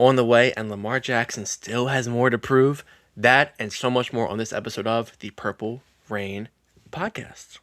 on the way, and Lamar Jackson still has more to prove. That and so much more on this episode of the Purple Rain Podcast.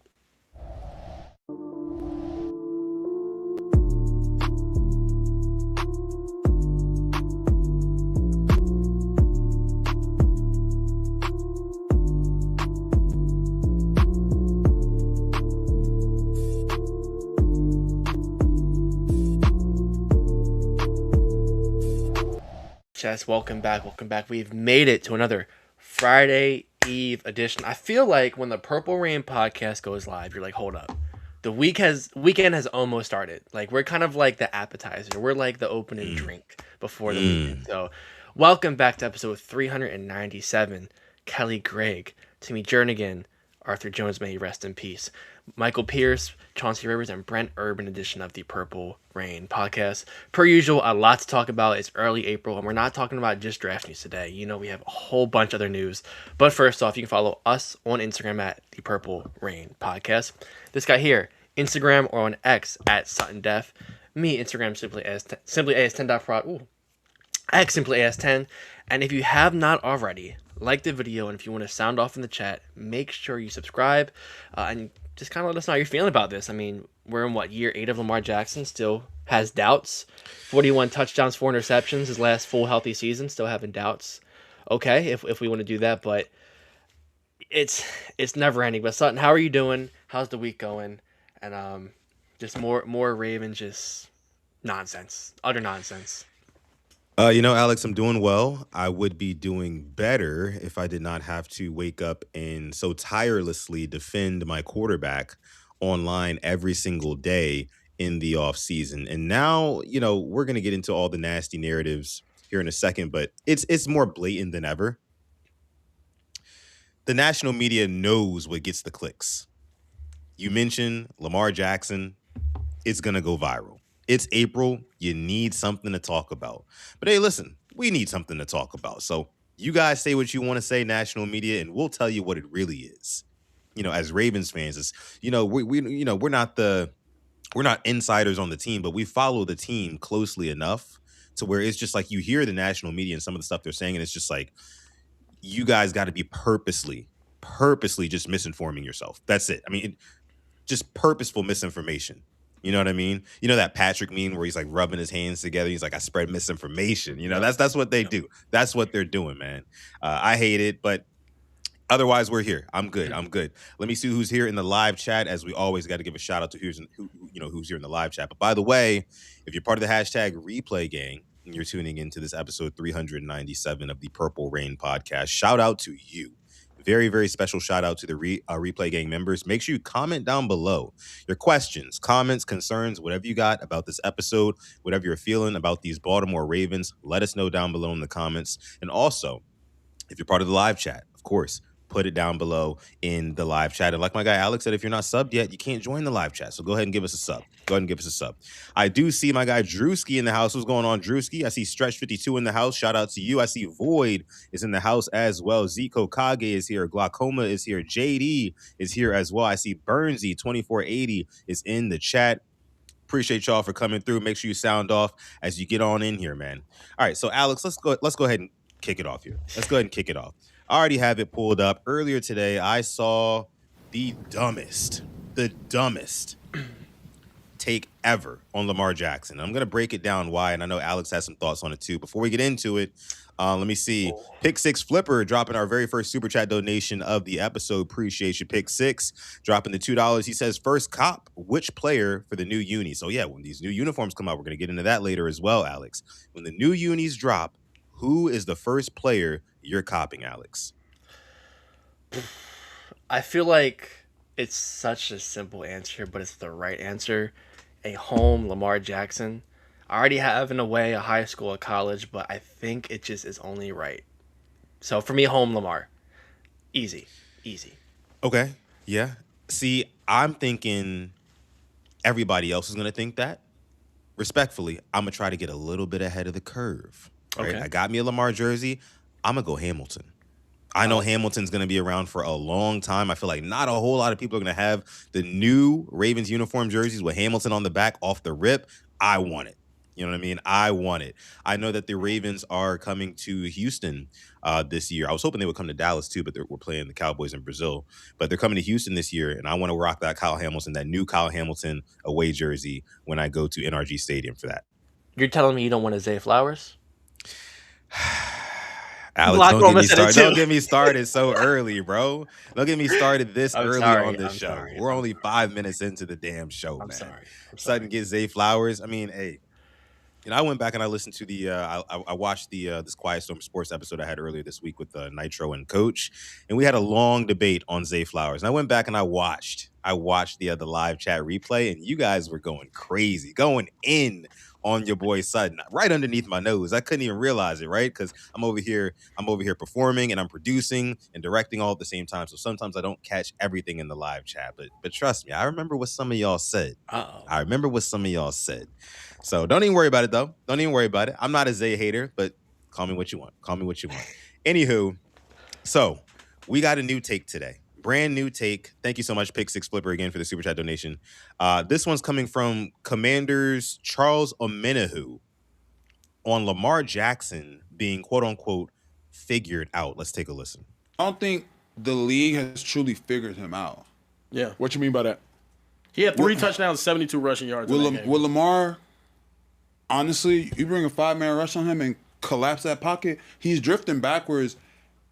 Chess, welcome back. We've made it to another Friday Eve edition. I feel like when the Purple Rain podcast goes live, you're like, hold up. The weekend has almost started. Like, we're kind of like the appetizer. We're like the opening drink before the weekend. So welcome back to episode 397. Kelly Gregg, Timmy Jernigan, Arthur Jones, may he rest in peace. Michael Pierce, Chauncey Rivers, and Brent Urban edition of the Purple Rain podcast. Per usual, a lot to talk about. It's early April, and we're not talking about just draft news today. You know, we have a whole bunch of other news. But first off, you can follow us on Instagram at the Purple Rain podcast. This guy here, Instagram or on X at Sutton Def. Me, Instagram simply as10.prod. Ooh, X simply as10. And if you have not already, like the video, and if you want to sound off in the chat, make sure you subscribe and just kind of let us know how you're feeling about this. I mean, we're in year 8 of Lamar Jackson, still has doubts. 41 touchdowns, 4 interceptions, his last full healthy season, still having doubts. Okay, if we want to do that, but it's never ending. But Sutton, how are you doing? How's the week going? And just more Ravens, just nonsense, utter nonsense. Alex, I'm doing well. I would be doing better if I did not have to wake up and so tirelessly defend my quarterback online every single day in the off season. And now, we're going to get into all the nasty narratives here in a second, but it's more blatant than ever. The national media knows what gets the clicks. You mentioned Lamar Jackson, it's going to go viral. It's April. You need something to talk about. But hey, listen, we need something to talk about. So you guys say what you want to say, national media, and we'll tell you what it really is. As Ravens fans, it's, we're not insiders on the team, but we follow the team closely enough to where it's just like you hear the national media and some of the stuff they're saying, and it's just like you guys got to be purposely just misinforming yourself. That's it. I mean, just purposeful misinformation. You know what I mean? You know that Patrick meme where he's like rubbing his hands together. He's like, I spread misinformation. That's what they do. That's what they're doing, man. I hate it, but otherwise we're here. I'm good. Let me see who's here in the live chat. As we always got to give a shout out to who's here in the live chat. But by the way, if you're part of the hashtag replay gang and you're tuning into this episode 397 of the Purple Rain podcast, shout out to you. Very, very special shout out to the Replay Gang members. Make sure you comment down below your questions, comments, concerns, whatever you got about this episode, whatever you're feeling about these Baltimore Ravens. Let us know down below in the comments. And also, if you're part of the live chat, of course, put it down below in the live chat. And like my guy Alex said, if you're not subbed yet, you can't join the live chat. So go ahead and give us a sub. I do see my guy Drewski in the house. What's going on, Drewski? I see Stretch52 in the house. Shout out to you. I see Void is in the house as well. Zico Kage is here. Glaucoma is here. JD is here as well. I see Burnsy2480 is in the chat. Appreciate y'all for coming through. Make sure you sound off as you get on in here, man. All right, so Alex, let's go ahead and kick it off here. I already have it pulled up. Earlier today, I saw the dumbest take ever on Lamar Jackson. I'm going to break it down why, and I know Alex has some thoughts on it too. Before we get into it, let me see. Pick Six Flipper dropping our very first super chat donation of the episode. Appreciate you, Pick Six, dropping the $2. He says, first cop, which player for the new uni? So yeah, when these new uniforms come out, we're going to get into that later as well, Alex. When the new unis drop, who is the first player you're copping, Alex? I feel like it's such a simple answer, but it's the right answer. A home Lamar Jackson. I already have, in a way, a high school, a college, but I think it just is only right. So for me, home Lamar. Easy. Okay. Yeah. See, I'm thinking everybody else is going to think that. Respectfully, I'm going to try to get a little bit ahead of the curve. Right? Okay. I got me a Lamar jersey. I'm going to go Hamilton. I know Hamilton's going to be around for a long time. I feel like not a whole lot of people are going to have the new Ravens uniform jerseys with Hamilton on the back off the rip. I want it. You know what I mean? I want it. I know that the Ravens are coming to Houston this year. I was hoping they would come to Dallas too, but we're playing the Cowboys in Brazil. But they're coming to Houston this year, and I want to rock that new Kyle Hamilton away jersey when I go to NRG Stadium for that. You're telling me you don't want to Zay Flowers? Alex, don't get me started. Don't get me started so early, bro. Don't get me started this early on this show. We're only 5 minutes into the damn show, man. Sorry. Sudden get Zay Flowers. I mean, hey, I went back and I listened to the I watched the this Quiet Storm Sports episode I had earlier this week with Nitro and Coach, and we had a long debate on Zay Flowers. And I went back and I watched the live chat replay, and you guys were going crazy, going in on your boy Sutton right underneath my nose. I couldn't even realize it, right? Because I'm over here performing and I'm producing and directing all at the same time. So sometimes I don't catch everything in the live chat. But trust me, I remember what some of y'all said. I remember what some of y'all said. So don't even worry about it, though. Don't even worry about it. I'm not a Zay hater, but call me what you want. Anywho, so we got a new take today. Brand new take. Thank you so much, Pick Six Flipper, again for the super chat donation. This one's coming from Commanders Charles Omenahu on Lamar Jackson being quote unquote figured out. Let's take a listen. I don't think the league has truly figured him out. Yeah. What you mean by that? He had 3 touchdowns, 72 rushing yards. With Lamar, honestly, you bring a 5-man rush on him and collapse that pocket, he's drifting backwards.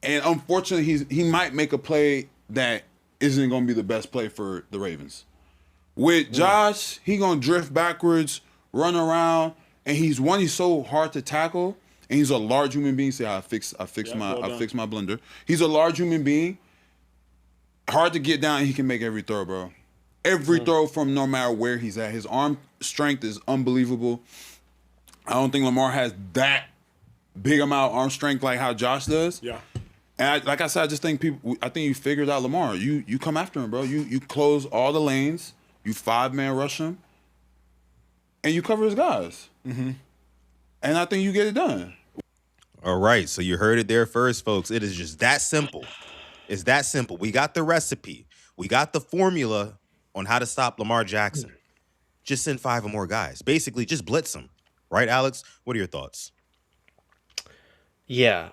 And unfortunately, he might make a play that isn't going to be the best play for the Ravens. With Josh, he going to drift backwards, run around, and he's so hard to tackle, and he's a large human being. See how I fix my blender. He's a large human being, hard to get down, and he can make every throw, bro. Every throw from no matter where he's at. His arm strength is unbelievable. I don't think Lamar has that big amount of arm strength like how Josh does. Yeah. And like I said, I think you figured out Lamar. You come after him, bro. You close all the lanes. You 5-man rush him. And you cover his guys. Mm-hmm. And I think you get it done. All right. So you heard it there first, folks. It is just that simple. It's that simple. We got the recipe. We got the formula on how to stop Lamar Jackson. Just send 5 or more guys. Basically, just blitz him. Right, Alex? What are your thoughts? Yeah.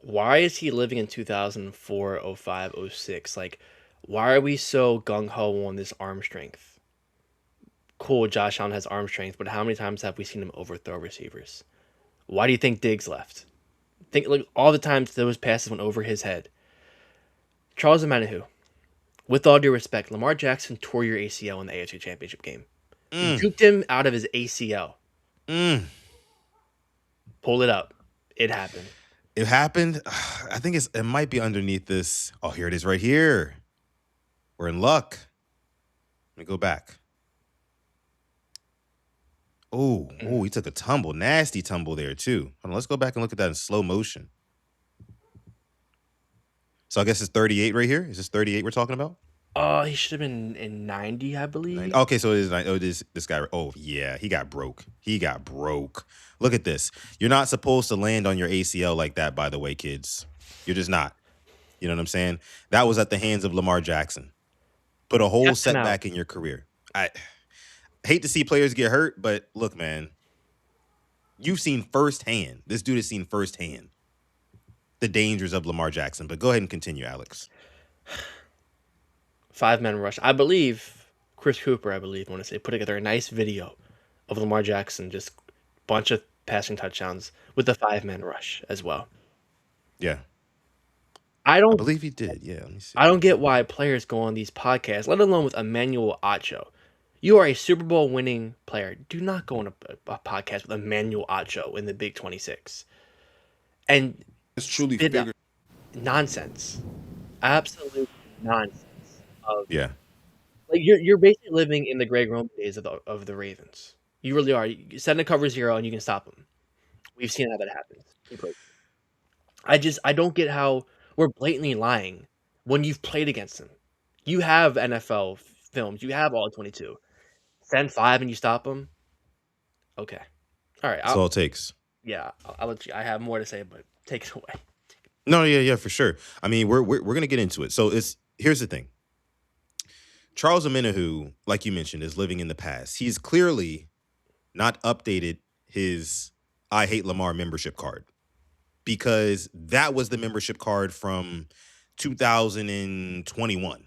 Why is he living in 2004, 05, 06? Like, why are we so gung-ho on this arm strength? Cool, Josh Allen has arm strength, but how many times have we seen him overthrow receivers? Why do you think Diggs left? Think like all the times those passes went over his head. Charles Omenahu, with all due respect, Lamar Jackson tore your ACL in the AFC Championship game. You juked him out of his ACL. Pull it up. It happened. It happened. I think it might be underneath this. Oh, here it is right here. We're in luck. Let me go back. Oh, he took a tumble. Nasty tumble there, too. Hold on, let's go back and look at that in slow motion. So I guess it's 38 right here. Is this 38 we're talking about? He should have been in 90, I believe. 90. Okay, so it is this guy. Oh, yeah, he got broke. Look at this. You're not supposed to land on your ACL like that, by the way, kids. You're just not. You know what I'm saying? That was at the hands of Lamar Jackson. Put a whole setback in your career. I hate to see players get hurt, but look, man, you've seen firsthand. This dude has seen firsthand the dangers of Lamar Jackson. But go ahead and continue, Alex. 5-man rush. I believe Chris Cooper, I want to say, put together a nice video of Lamar Jackson, just bunch of passing touchdowns with the 5-man rush as well. Yeah. I believe he did. Yeah, let me see. I don't get why players go on these podcasts, let alone with Emmanuel Acho. You are a Super Bowl winning player. Do not go on a podcast with Emmanuel Acho in the Big 26. And it's truly figured. Nonsense. Absolute nonsense. Yeah. Like you're basically living in the Greg Roman days of the Ravens. You really are. You send a cover 0 and you can stop them. We've seen how that happens. I don't get how we're blatantly lying when you've played against them. You have NFL films. You have all 22. Send 5 and you stop them. Okay. All right. That's all it takes. Yeah. I'll let you. I have more to say, but take it away. No, yeah, for sure. I mean, we're gonna get into it. So here's the thing. Charles Omenahu, like you mentioned, is living in the past. He's clearly not updated his I Hate Lamar membership card, because that was the membership card from 2021.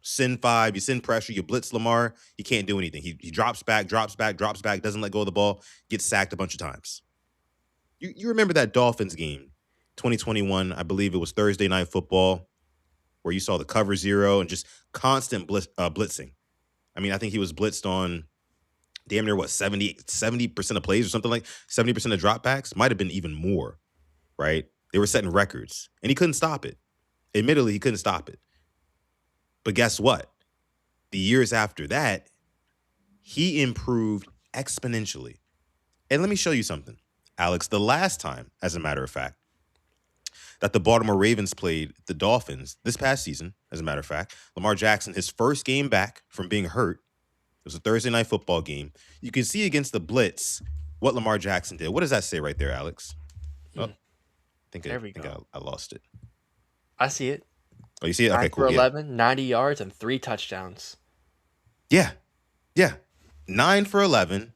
Send 5, you send pressure, you blitz Lamar, he can't do anything. He drops back, doesn't let go of the ball, gets sacked a bunch of times. You remember that Dolphins game, 2021, I believe it was Thursday Night Football, where you saw the cover 0 and just constant blitzing. I mean, I think he was blitzed on damn near, 70% of plays or something, like 70% of dropbacks. Might have been even more, right? They were setting records, and he couldn't stop it. Admittedly, he couldn't stop it. But guess what? The years after that, he improved exponentially. And let me show you something, Alex. The last time, as a matter of fact, that the Baltimore Ravens played the Dolphins this past season, as a matter of fact, Lamar Jackson, his first game back from being hurt, it was a Thursday Night Football game. You can see against the blitz what Lamar Jackson did. What does that say right there, Alex? Oh, I lost it. I see it. Oh, you see it? Okay, 9 cool. for 11, 90 yards, and 3 touchdowns. Yeah. 9 for 11,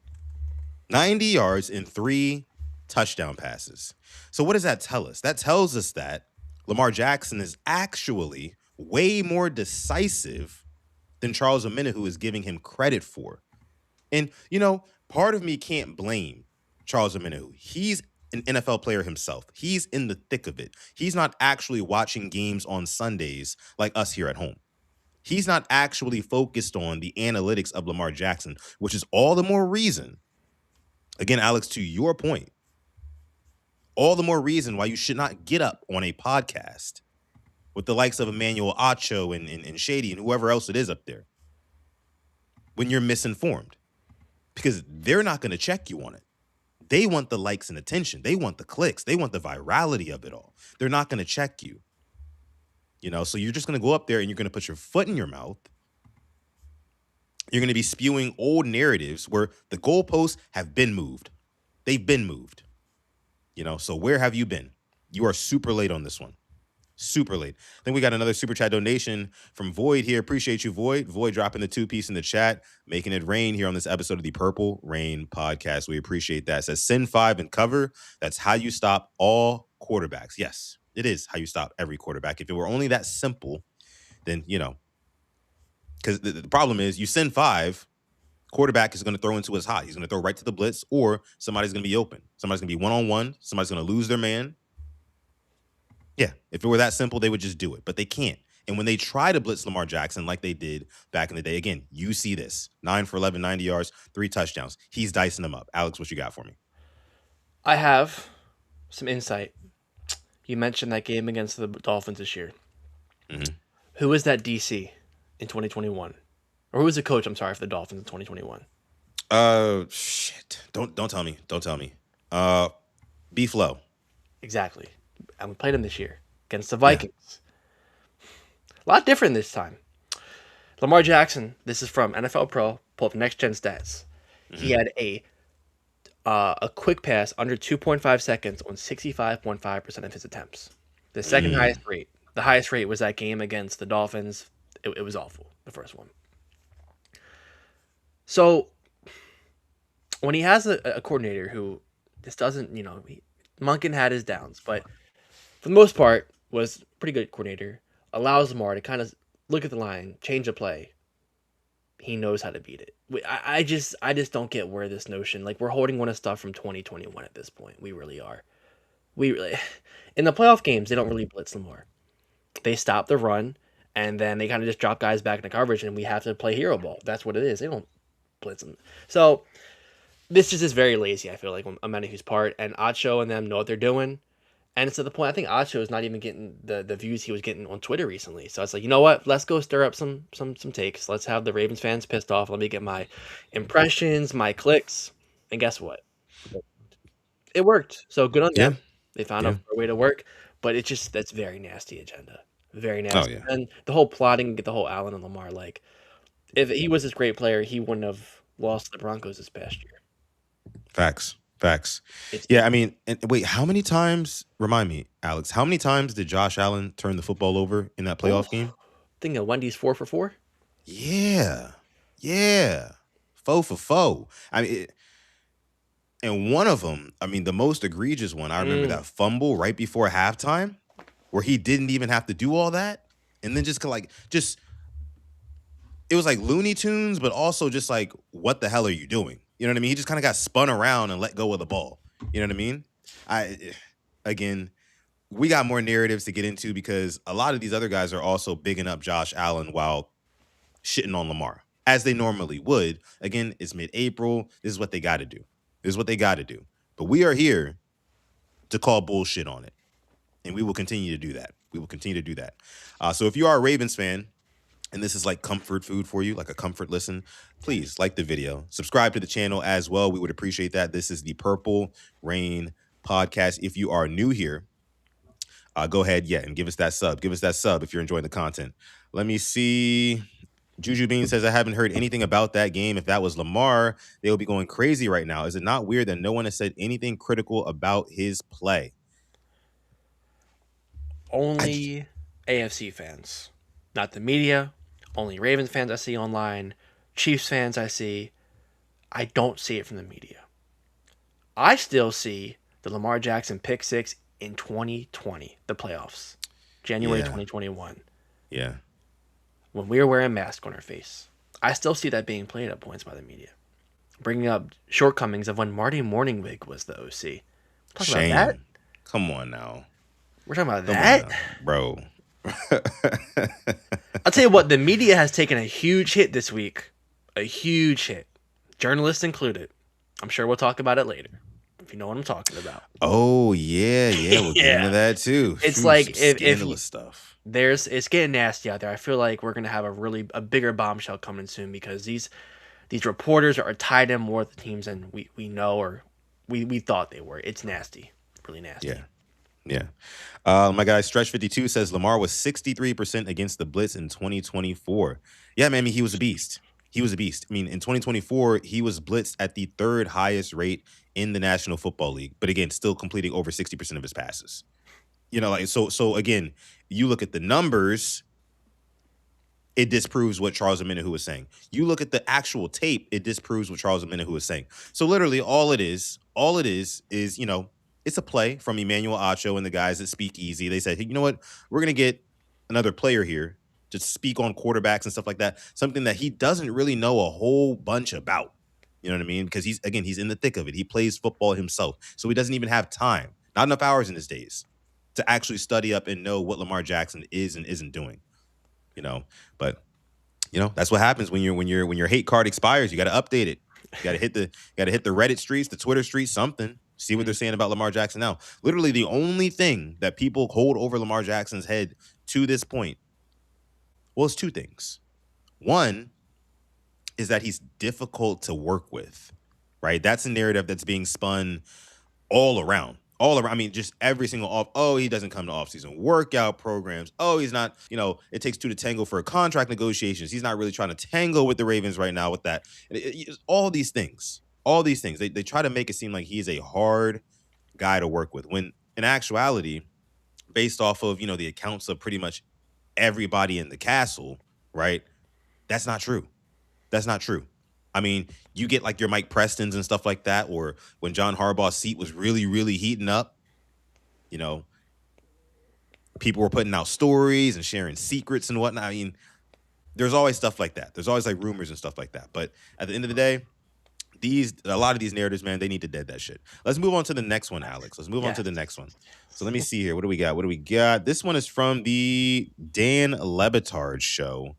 90 yards, and 3 touchdown passes. So what does that tell us? That tells us that Lamar Jackson is actually way more decisive than Charles Omenihu is giving him credit for. And, part of me can't blame Charles Omenihu. He's an NFL player himself. He's in the thick of it. He's not actually watching games on Sundays like us here at home. He's not actually focused on the analytics of Lamar Jackson, which is all the more reason, again, Alex, to your point, all the more reason why you should not get up on a podcast with the likes of Emmanuel Acho and Shady and whoever else it is up there when you're misinformed, because they're not going to check you on it. They want the likes and attention. They want the clicks. They want the virality of it all. They're not going to check you. So you're just going to go up there and you're going to put your foot in your mouth. You're going to be spewing old narratives where the goalposts have been moved. They've been moved. So where have you been? You are super late on this one. Super late. I think we got another super chat donation from Void here. Appreciate you, Void. Void dropping the 2-piece in the chat, making it rain here on this episode of the Purple Rain podcast. We appreciate that. It says send 5 and cover. That's how you stop all quarterbacks. Yes, it is how you stop every quarterback. If it were only that simple, then, because the problem is you send 5, quarterback is going to throw into his hot. He's going to throw right to the blitz, or somebody's going to be open. Somebody's going to be one-on-one. Somebody's going to lose their man. Yeah, if it were that simple, they would just do it, but they can't. And when they try to blitz Lamar Jackson like they did back in the day, again, you see this. 9 for 11, 90 yards, 3 touchdowns. He's dicing them up. Alex, what you got for me? I have some insight. You mentioned that game against the Dolphins this year. Mm-hmm. Who was that DC in 2021? Or who was the coach, I'm sorry, for the Dolphins in 2021? Shit. Don't tell me. Don't tell me. B-Flow. Exactly. And we played him this year against the Vikings. Yeah. A lot different this time. Lamar Jackson, this is from NFL Pro, pull up Next Gen Stats. Mm-hmm. He had a quick pass under 2.5 seconds on 65.5% of his attempts. The second highest rate. The highest rate was that game against the Dolphins. It was awful, the first one. So, when he has a coordinator who this doesn't, Monken had his downs, but for the most part, was a pretty good coordinator. Allows Lamar to kind of look at the line, change the play. He knows how to beat it. I just don't get where this notion, like, we're holding one of stuff from 2021 at this point. We really are. In the playoff games, they don't really blitz Lamar. They stop the run, and then they kind of just drop guys back into coverage, and we have to play hero ball. That's what it is. They don't blitz them. So this is just very lazy, I feel like, on Omenihu's part, and Acho and them know what they're doing. And it's to the point, I think Acho is not even getting the views he was getting on Twitter recently. So it's like, you know what? Let's go stir up some takes. Let's have the Ravens fans pissed off. Let me get my impressions, my clicks. And guess what? It worked. So good on them. They found a way to work. But that's very nasty agenda. Very nasty. Oh, yeah. And the whole plotting, get the whole Allen and Lamar, like, if he was this great player, he wouldn't have lost to the Broncos this past year. Facts. Yeah, I mean, and wait, how many times, remind me, Alex, how many times did Josh Allen turn the football over in that playoff game? I think Wendy's 4 for 4. Yeah. 4 for 4. I mean, And one of them, I mean, the most egregious one, I remember that fumble right before halftime where he didn't even have to do all that. And then just it was like Looney Tunes, but also just like, what the hell are you doing? You know what I mean? He just kind of got spun around and let go of the ball. You know what I mean? Again, we got more narratives to get into because a lot of these other guys are also bigging up Josh Allen while shitting on Lamar, as they normally would. Again, it's mid-April. This is what they got to do. But we are here to call bullshit on it. And we will continue to do that. So if you are a Ravens fan, and this is like comfort food for you, like a comfort listen, please like the video. Subscribe to the channel as well. We would appreciate that. This is the Purple Rain podcast. If you are new here, go ahead, and give us that sub. Give us that sub if you're enjoying the content. Let me see. Juju Bean says, I haven't heard anything about that game. If that was Lamar, they would be going crazy right now. Is it not weird that no one has said anything critical about his play? Only AFC fans, not the media. Only Ravens fans I see online. Chiefs fans I see. I don't see it from the media. I still see the Lamar Jackson pick six in 2020, the playoffs, January 2021. Yeah. When we were wearing masks on our face. I still see that being played at points by the media. Bringing up shortcomings of when Marty Morningwig was the OC. Talk about that? Come on now. We're talking about that? Bro. I'll tell you what, the media has taken a huge hit this week. A huge hit. Journalists included. I'm sure we'll talk about it later. If you know what I'm talking about. Oh, yeah. We'll get into that too. It's like scandalous stuff. It's getting nasty out there. I feel like we're gonna have a bigger bombshell coming soon because these reporters are tied in more with the teams than we know or we thought they were. It's nasty. Really nasty. Yeah. My guy Stretch 52 says Lamar was 63% against the blitz in 2024. Yeah, man, I mean, he was a beast. I mean, in 2024, he was blitzed at the third highest rate in the National Football League, but again, still completing over 60% of his passes. You know, like so again, you look at the numbers, it disproves what Charles Omenihu was saying. You look at the actual tape, it disproves what Charles Omenihu was saying. So literally all it is, you know, it's a play from Emmanuel Acho and the guys at Speak Easy. They said, hey, you know what? We're going to get another player here to speak on quarterbacks and stuff like that. Something that he doesn't really know a whole bunch about. You know what I mean? Because he's in the thick of it. He plays football himself. So he doesn't even have time, not enough hours in his days to actually study up and know what Lamar Jackson is and isn't doing. You know, but you know, that's what happens when your hate card expires. You got to update it. You got to hit the Reddit streets, the Twitter streets, something. See what they're saying about Lamar Jackson now. Literally, the only thing that people hold over Lamar Jackson's head to this point, well, it's two things. One is that he's difficult to work with, right? That's a narrative that's being spun all around. I mean, just every single off. Oh, he doesn't come to offseason workout programs. Oh, he's not, you know, it takes two to tango for contract negotiations. He's not really trying to tango with the Ravens right now with that. All these things. They try to make it seem like he's a hard guy to work with. When in actuality, based off of, you know, the accounts of pretty much everybody in the castle, right? That's not true. I mean, you get like your Mike Prestons and stuff like that, or when John Harbaugh's seat was really, really heating up, you know, people were putting out stories and sharing secrets and whatnot. I mean, there's always stuff like that. There's always like rumors and stuff like that. But at the end of the day, a lot of these narratives, man, they need to dead that shit. Let's move on to the next one, Alex. So let me see here. What do we got? This one is from the Dan Lebitard show,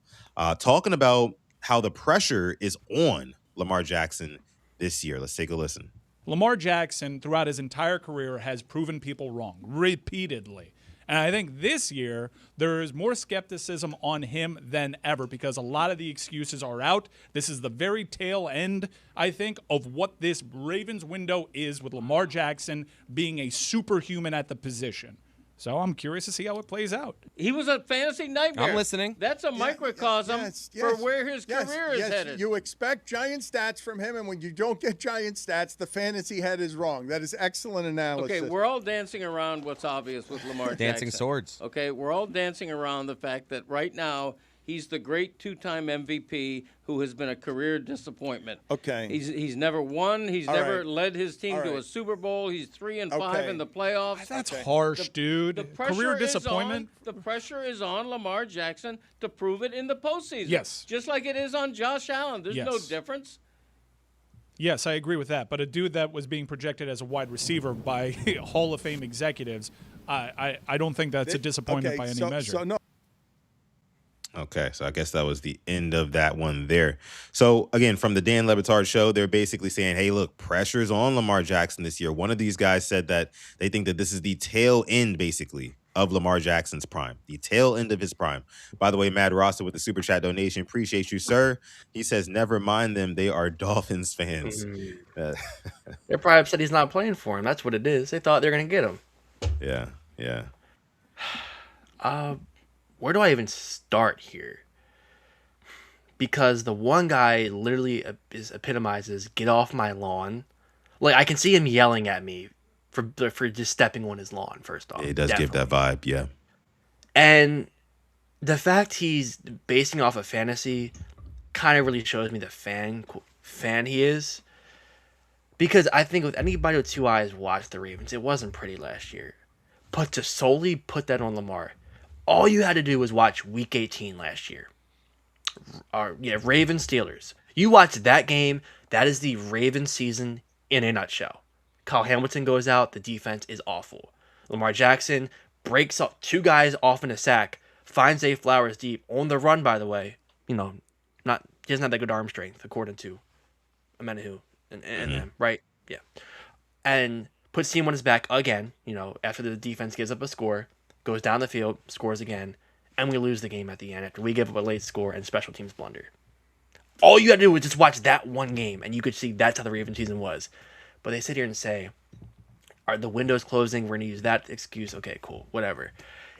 talking about how the pressure is on Lamar Jackson this year. Let's take a listen. Lamar Jackson, throughout his entire career, has proven people wrong repeatedly. And I think this year, there is more skepticism on him than ever because a lot of the excuses are out. This is the very tail end, I think, of what this Ravens window is with Lamar Jackson being a superhuman at the position. So I'm curious to see how it plays out. He was a fantasy nightmare. I'm listening. That's a microcosm for where his career is headed. You expect giant stats from him, and when you don't get giant stats, the fantasy head is wrong. That is excellent analysis. Okay, we're all dancing around what's obvious with Lamar Jackson. Dancing swords. Okay, we're all dancing around the fact that right now He's the great two-time MVP who has been a career disappointment. Okay. He's never won. He's All never right. led his team All to right. a Super Bowl. He's 3-5 Okay. in the playoffs. That's harsh, dude. The pressure Career is disappointment. the pressure is on Lamar Jackson to prove it in the postseason. Yes. Just like it is on Josh Allen. There's no Yes. difference. Yes, I agree with that. But a dude that was being projected as a wide receiver by Hall of Fame executives, I don't think that's a disappointment by any measure. So no. Okay, so I guess that was the end of that one there. So again, from the Dan Le Batard show, they're basically saying, hey, look, pressure's on Lamar Jackson this year. One of these guys said that they think that this is the tail end, basically, of Lamar Jackson's prime, the tail end of his prime. By the way, Mad Roster with the Super Chat donation. Appreciate you, sir. He says, never mind them. They are Dolphins fans. They're probably upset he's not playing for him. That's what it is. They thought they were going to get him. Yeah. Where do I even start here? Because the one guy literally epitomizes get off my lawn. Like, I can see him yelling at me for just stepping on his lawn, first off. It does give that vibe, yeah. And the fact he's basing off of fantasy kind of really shows me the fan he is. Because I think with anybody with two eyes watched the Ravens, it wasn't pretty last year. But to solely put that on Lamar, all you had to do was watch Week 18 last year. Ravens Steelers. You watch that game, that is the Ravens season in a nutshell. Kyle Hamilton goes out, the defense is awful. Lamar Jackson breaks up two guys off in a sack, finds Zay Flowers deep, on the run, by the way. He doesn't have that good arm strength, according to Amenahu and them, right? Yeah. And puts team on his back again, after the defense gives up a score, goes down the field, scores again, and we lose the game at the end after we give up a late score and special teams blunder. All you had to do was just watch that one game, and you could see that's how the Ravens season was. But they sit here and say, are the windows closing? We're going to use that excuse. Okay, cool, whatever.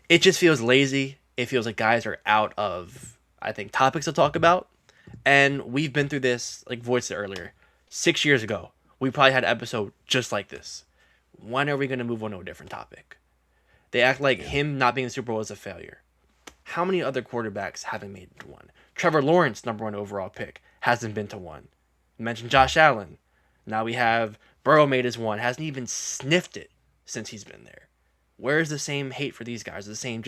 It just feels lazy. It feels like guys are out of, I think, topics to talk about. And we've been through this, like voiced it earlier, 6 years ago. We probably had an episode just like this. When are we going to move on to a different topic? They act like him not being in the Super Bowl is a failure. How many other quarterbacks haven't made it to one? Trevor Lawrence, #1 overall pick, hasn't been to one. You mentioned Josh Allen. Now we have Burrow made his one, hasn't even sniffed it since he's been there. Where is the same hate for these guys? The same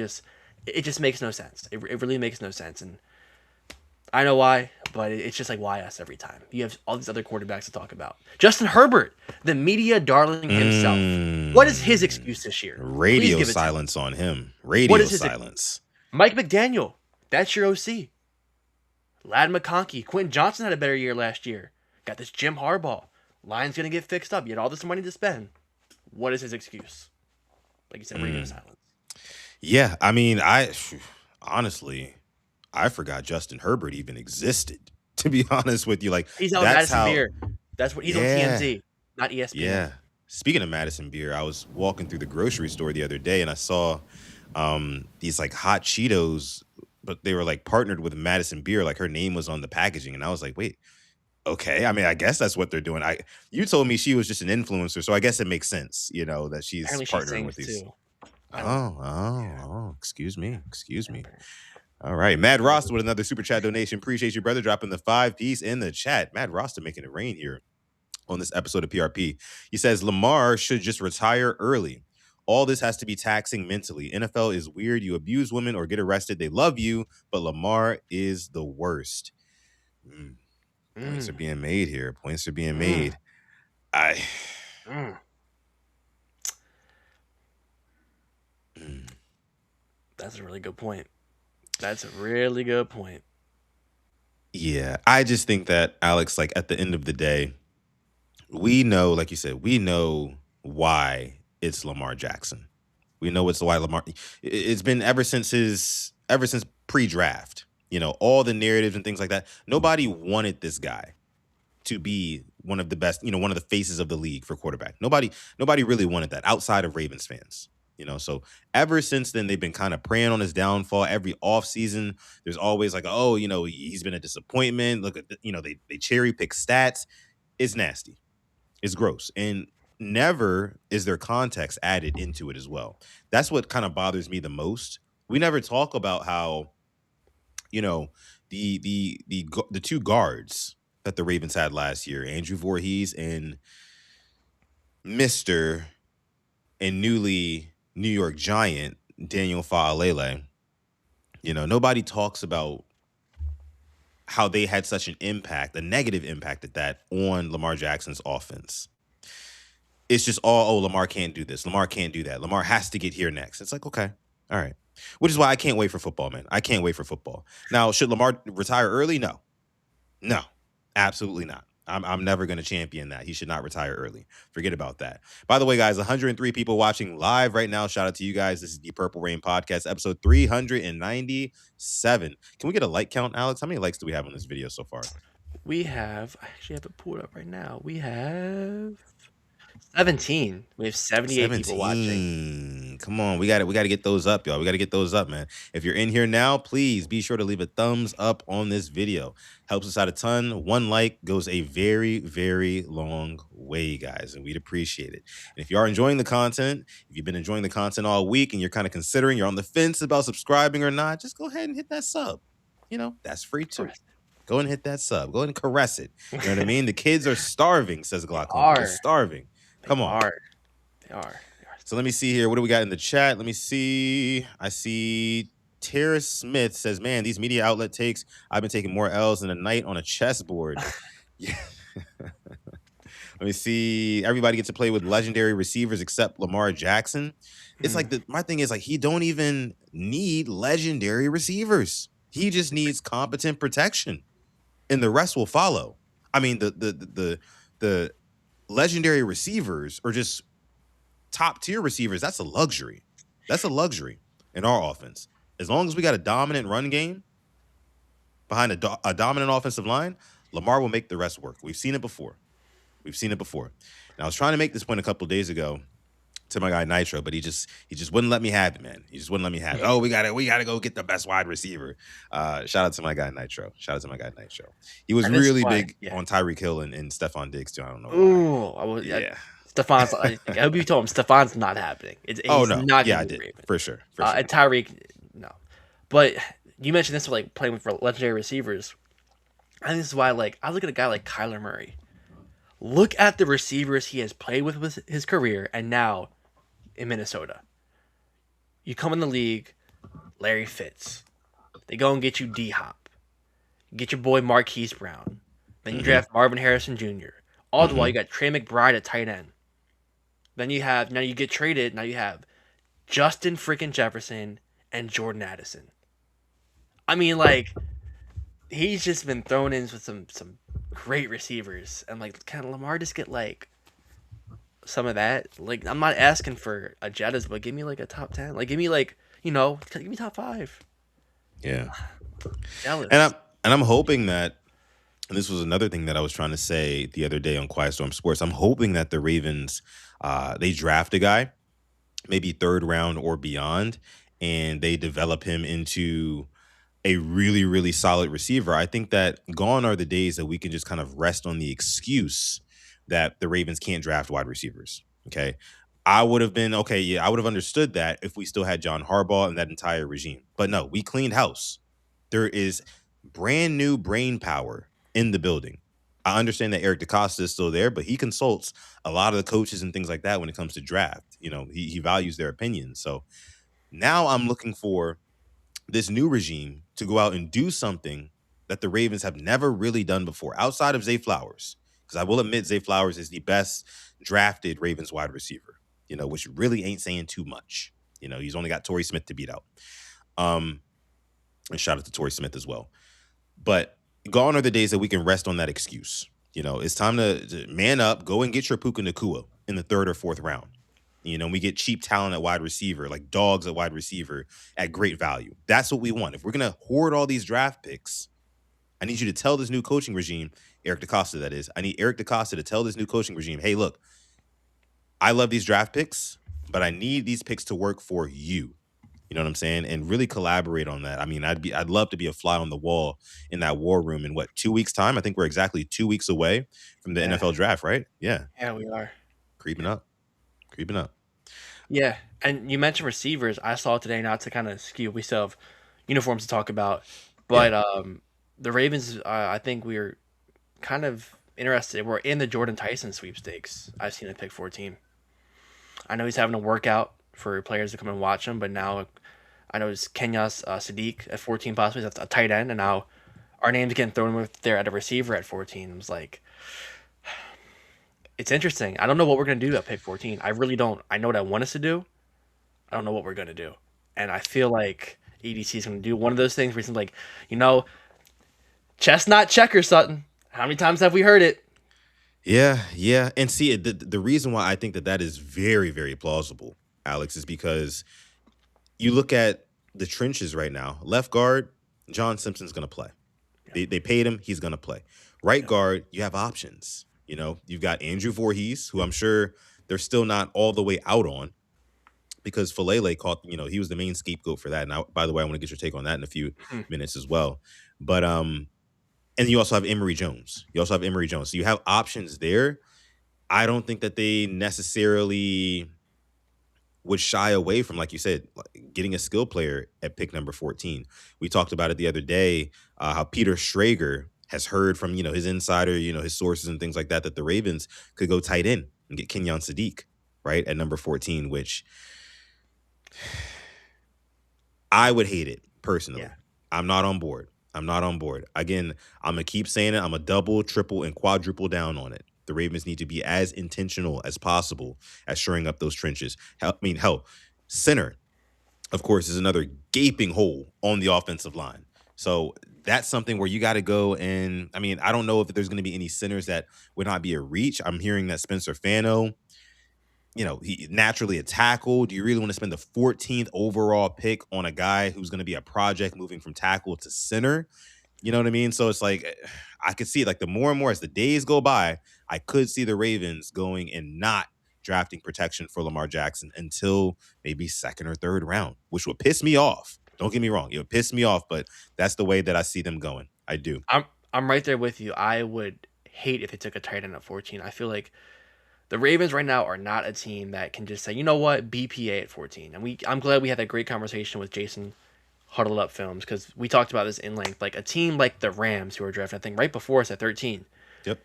it just makes no sense. It really makes no sense. And I know why, but it's just like, why us every time? You have all these other quarterbacks to talk about. Justin Herbert, the media darling himself. What is his excuse this year? Radio silence on him. Radio silence. Mike McDaniel, that's your OC. Lad McConkey, Quentin Johnson had a better year last year. Got this Jim Harbaugh. Line's going to get fixed up. You had all this money to spend. What is his excuse? Like you said, radio silence. Yeah, I mean, honestly, I forgot Justin Herbert even existed, to be honest with you. Like, he's on Madison Beer. That's what he's on TMZ, not ESPN. Yeah. Speaking of Madison Beer, I was walking through the grocery store the other day and I saw these like hot Cheetos, but they were like partnered with Madison Beer. Like her name was on the packaging. And I was like, wait, okay. I mean, I guess that's what they're doing. You told me she was just an influencer. So I guess it makes sense, that she's Apparently partnering with these. Too. Excuse me. All right. Mad Roster with another super chat donation. Appreciate you, brother, dropping the 5-piece in the chat. Mad Roster making it rain here on this episode of PRP. He says Lamar should just retire early. All this has to be taxing mentally. NFL is weird. You abuse women or get arrested. They love you, but Lamar is the worst. Points are being made here. Points are being made. That's a really good point. That's a really good point. Yeah, I just think that, Alex, like at the end of the day, we know, like you said, we know why it's Lamar Jackson. We know it's why Lamar. It's been ever since pre-draft. All the narratives and things like that. Nobody wanted this guy to be one of the best. One of the faces of the league for quarterback. Nobody really wanted that outside of Ravens fans. So ever since then, they've been kind of preying on his downfall. Every offseason, there's always like, he's been a disappointment. Look at, they cherry pick stats. It's nasty. It's gross. And never is there context added into it as well. That's what kind of bothers me the most. We never talk about how you know, the two guards that the Ravens had last year, Andrew Voorhees and Mr. and newly New York Giant, Daniel Faalele. Nobody talks about how they had such an impact, a negative impact at that on Lamar Jackson's offense. It's just Lamar can't do this. Lamar can't do that. Lamar has to get here next. It's like, okay, all right. Which is why I can't wait for football, man. I can't wait for football. Now, should Lamar retire early? No, absolutely not. I'm never going to champion that. He should not retire early. Forget about that. By the way, guys, 103 people watching live right now. Shout out to you guys. This is the Purple Rain Podcast, episode 397. Can we get a like count, Alex? How many likes do we have on this video so far? I actually have it pulled up right now. We have 17. We have 78 people watching. Come on, we got to get those up, y'all. We got to get those up, man. If you're in here now, please be sure to leave a thumbs up on this video. Helps us out a ton. One like goes a very, very long way, guys, and we'd appreciate it. And if you are enjoying the content, if you've been enjoying the content all week and you're kind of considering, you're on the fence about subscribing or not, just go ahead and hit that sub. That's free too. Go ahead and hit that sub. Go ahead and caress it. You know what I mean? The kids are starving, says Glaucoma. They're starving. Come on. They are. So let me see here. What do we got in the chat? Let me see. I see Tara Smith says, man, these media outlet takes, I've been taking more L's than a knight on a chessboard. Yeah. Let me see. Everybody gets to play with legendary receivers except Lamar Jackson. It's like my thing is like he don't even need legendary receivers. He just needs competent protection, and the rest will follow. I mean, the legendary receivers are just top tier receivers. That's a luxury. That's a luxury in our offense. As long as we got a dominant run game behind a dominant offensive line, Lamar will make the rest work. We've seen it before. And I was trying to make this point a couple of days ago to my guy Nitro, but he just wouldn't let me have it, man. He just wouldn't let me have it. Oh, we gotta go get the best wide receiver. Shout out to my guy Nitro. He was really big on Tyreek Hill and Stephon Diggs too. I don't know. Stephon's. I hope you told him Stephon's not happening. Not. Yeah, I did for sure. And Tyreek, no. But you mentioned this with like playing with legendary receivers. I think this is why I look at a guy like Kyler Murray. Look at the receivers he has played with his career, and now in Minnesota. You come in the league, Larry Fitz. They go and get you D-Hop. Get your boy Marquise Brown. Then you draft Marvin Harrison Jr. All the while, you got Trey McBride at tight end. Then you get traded. Now you have Justin freaking Jefferson and Jordan Addison. I mean, he's just been thrown in with some great receivers, and can Lamar just get some of that? I'm not asking for a Jettas, but give me a top 10. Give me give me top 5. Yeah. Jealous. And I'm hoping that, and this was another thing that I was trying to say the other day on Quiet Storm Sports, I'm hoping that the Ravens they draft a guy, maybe 3rd round or beyond, and they develop him into a really, really solid receiver. I think that gone are the days that we can just kind of rest on the excuse that the Ravens can't draft wide receivers. Okay. I would have been, I would have understood that if we still had John Harbaugh and that entire regime. But no, we cleaned house. There is brand new brain power in the building. I understand that Eric DeCosta is still there, but he consults a lot of the coaches and things like that when it comes to draft. He values their opinions. So now I'm looking for this new regime to go out and do something that the Ravens have never really done before, outside of Zay Flowers. Because I will admit Zay Flowers is the best drafted Ravens wide receiver, which really ain't saying too much. He's only got Torrey Smith to beat out. And shout out to Torrey Smith as well. But gone are the days that we can rest on that excuse. It's time to man up, go and get your Puka Nacua in the 3rd or 4th round. We get cheap talent at wide receiver, like dogs at wide receiver at great value. That's what we want. If we're going to hoard all these draft picks, I need you to tell this new coaching regime, Eric DeCosta, that is. I need Eric DeCosta to tell this new coaching regime, hey, look, I love these draft picks, but I need these picks to work for you. You know what I'm saying? And really collaborate on that. I mean, I'd love to be a fly on the wall in that war room in 2 weeks' time? I think we're exactly 2 weeks away from the NFL draft, right? Yeah. Yeah, we are. Creeping up. Yeah, and you mentioned receivers. I saw today, not to kind of skew, we still have uniforms to talk about. But the Ravens, I think we're kind of interested. We're in the Jordan Tyson sweepstakes. I've seen at pick 14. I know he's having a workout for players to come and watch him, but now I know it's Kenyas Sadiq at 14 possibly. That's a tight end, and now our name's getting thrown with there at a receiver at 14. It was like, it's interesting. I don't know what we're going to do at pick 14. I really don't. I know what I want us to do. I don't know what we're going to do. And I feel like EDC is going to do one of those things where it's like, chestnut checker, Sutton. How many times have we heard it? Yeah. And see, the reason why I think that is very, very plausible, Alex, is because you look at the trenches right now. Left guard, John Simpson's going to play. Yeah. They paid him. He's going to play. Right guard, you have options. You've got Andrew Voorhees, who I'm sure they're still not all the way out on, because Falele caught, he was the main scapegoat for that. Now, by the way, I want to get your take on that in a few minutes as well. But and you also have Emory Jones. So you have options there. I don't think that they necessarily would shy away from, like you said, getting a skill player at pick number 14. We talked about it the other day, how Peter Schrager has heard from, his insider, his sources and things like that the Ravens could go tight end and get Kenyon Sadiq, right, at number 14, which I would hate it personally. Yeah. I'm not on board. Again, I'm going to keep saying it. I'm going to double, triple, and quadruple down on it. The Ravens need to be as intentional as possible at shoring up those trenches. Hell, center, of course, is another gaping hole on the offensive line. So that's something where you got to go and, I don't know if there's going to be any centers that would not be a reach. I'm hearing that Spencer Fano, he naturally a tackle. Do you really want to spend the 14th overall pick on a guy who's going to be a project moving from tackle to center? You know what I mean? So it's like, I could see like the more and more as the days go by, I could see the Ravens going and not drafting protection for Lamar Jackson until maybe second or third round, which would piss me off. Don't get me wrong. It would piss me off, but that's the way that I see them going. I do. I'm right there with you. I would hate if they took a tight end at 14. I feel like the Ravens right now are not a team that can just say, you know what, BPA at 14. And I'm glad we had that great conversation with Jason Huddled Up Films, because we talked about this in length. Like a team like the Rams, who were drafted, I think, right before us at 13. Yep.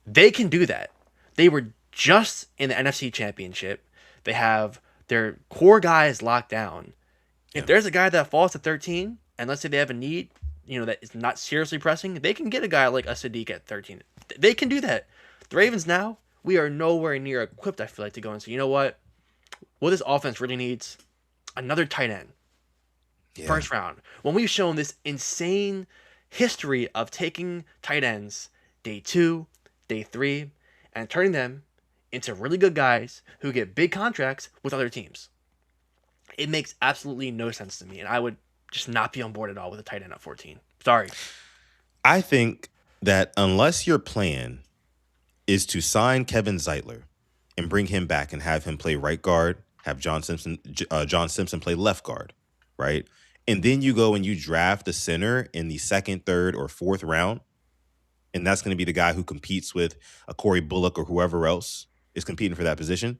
They can do that. They were just in the NFC Championship. They have their core guys locked down. If there's a guy that falls to 13, and let's say they have a need, that is not seriously pressing, they can get a guy like a Sadiq at 13. They can do that. The Ravens now, we are nowhere near equipped, I feel like, to go and say, you know what this offense really needs? Another tight end. Yeah. First round. When we've shown this insane history of taking tight ends day 2, day 3, and turning them into really good guys who get big contracts with other teams. It makes absolutely no sense to me, and I would just not be on board at all with a tight end at 14. Sorry. I think that unless your plan is to sign Kevin Zeitler and bring him back and have him play right guard, have John Simpson play left guard, right? And then you go and you draft a center in the second, third, or fourth round, and that's going to be the guy who competes with a Corey Bullock or whoever else is competing for that position.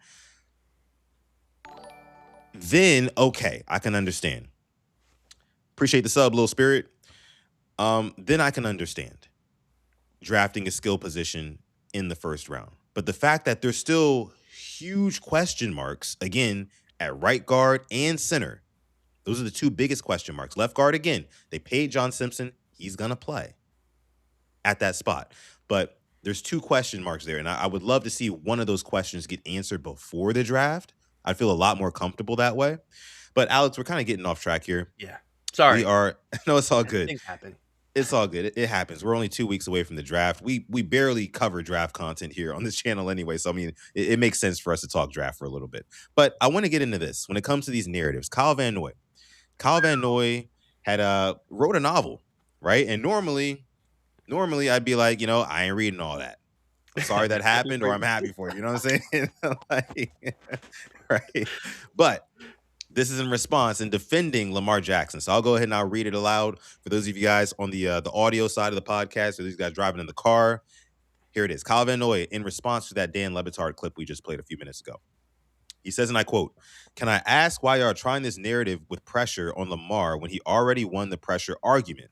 Then, okay, I can understand. Appreciate the sub, Little Spirit. Then I can understand drafting a skill position in the first round. But the fact that there's still huge question marks, again, at right guard and center, those are the two biggest question marks. Left guard, again, they paid John Simpson. He's going to play at that spot. But there's two question marks there, and I would love to see one of those questions get answered before the draft. I'd feel a lot more comfortable that way. But, Alex, we're kind of getting off track here. Yeah. Sorry. We are. No, it's all good. Things happen. It's all good. It happens. We're only 2 weeks away from the draft. We barely cover draft content here on this channel anyway. So, it makes sense for us to talk draft for a little bit. But I want to get into this. When it comes to these narratives, Kyle Van Noy had wrote a novel, right? And normally I'd be like, I ain't reading all that. I'm sorry that happened, or I'm happy for you. You know what I'm saying? Right? But this is in response and defending Lamar Jackson. So I'll go ahead and I'll read it aloud for those of you guys on the audio side of the podcast, or these guys driving in the car. Here it is. Kyle Van Noy in response to that Dan Le Batard clip we just played a few minutes ago. He says, and I quote, "Can I ask why you are trying this narrative with pressure on Lamar when he already won the pressure argument?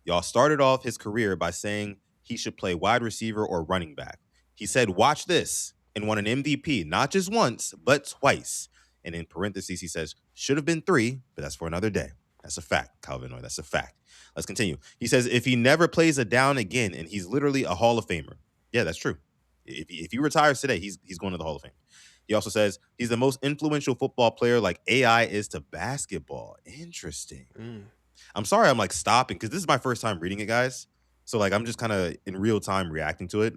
Y'all started off his career by saying he should play wide receiver or running back. He said, watch this, and won an MVP, not just once, but twice. And in parentheses, he says, should have been 3, but that's for another day. That's a fact, Calvin Noy. That's a fact. Let's continue. He says, if he never plays a down again, and he's literally a Hall of Famer. Yeah, that's true. If he retires today, he's going to the Hall of Fame. He also says he's the most influential football player like AI is to basketball. Interesting. I'm sorry I'm like stopping because this is my first time reading it, guys. So like I'm just kind of in real time reacting to it.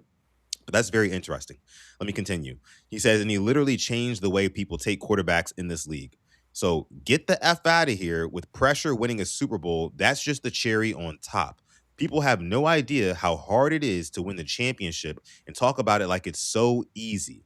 But that's very interesting. Let me continue. He says, and he literally changed the way people take quarterbacks in this league. So get the F out of here with pressure winning a Super Bowl. That's just the cherry on top. People have no idea how hard it is to win the championship and talk about it like it's so easy.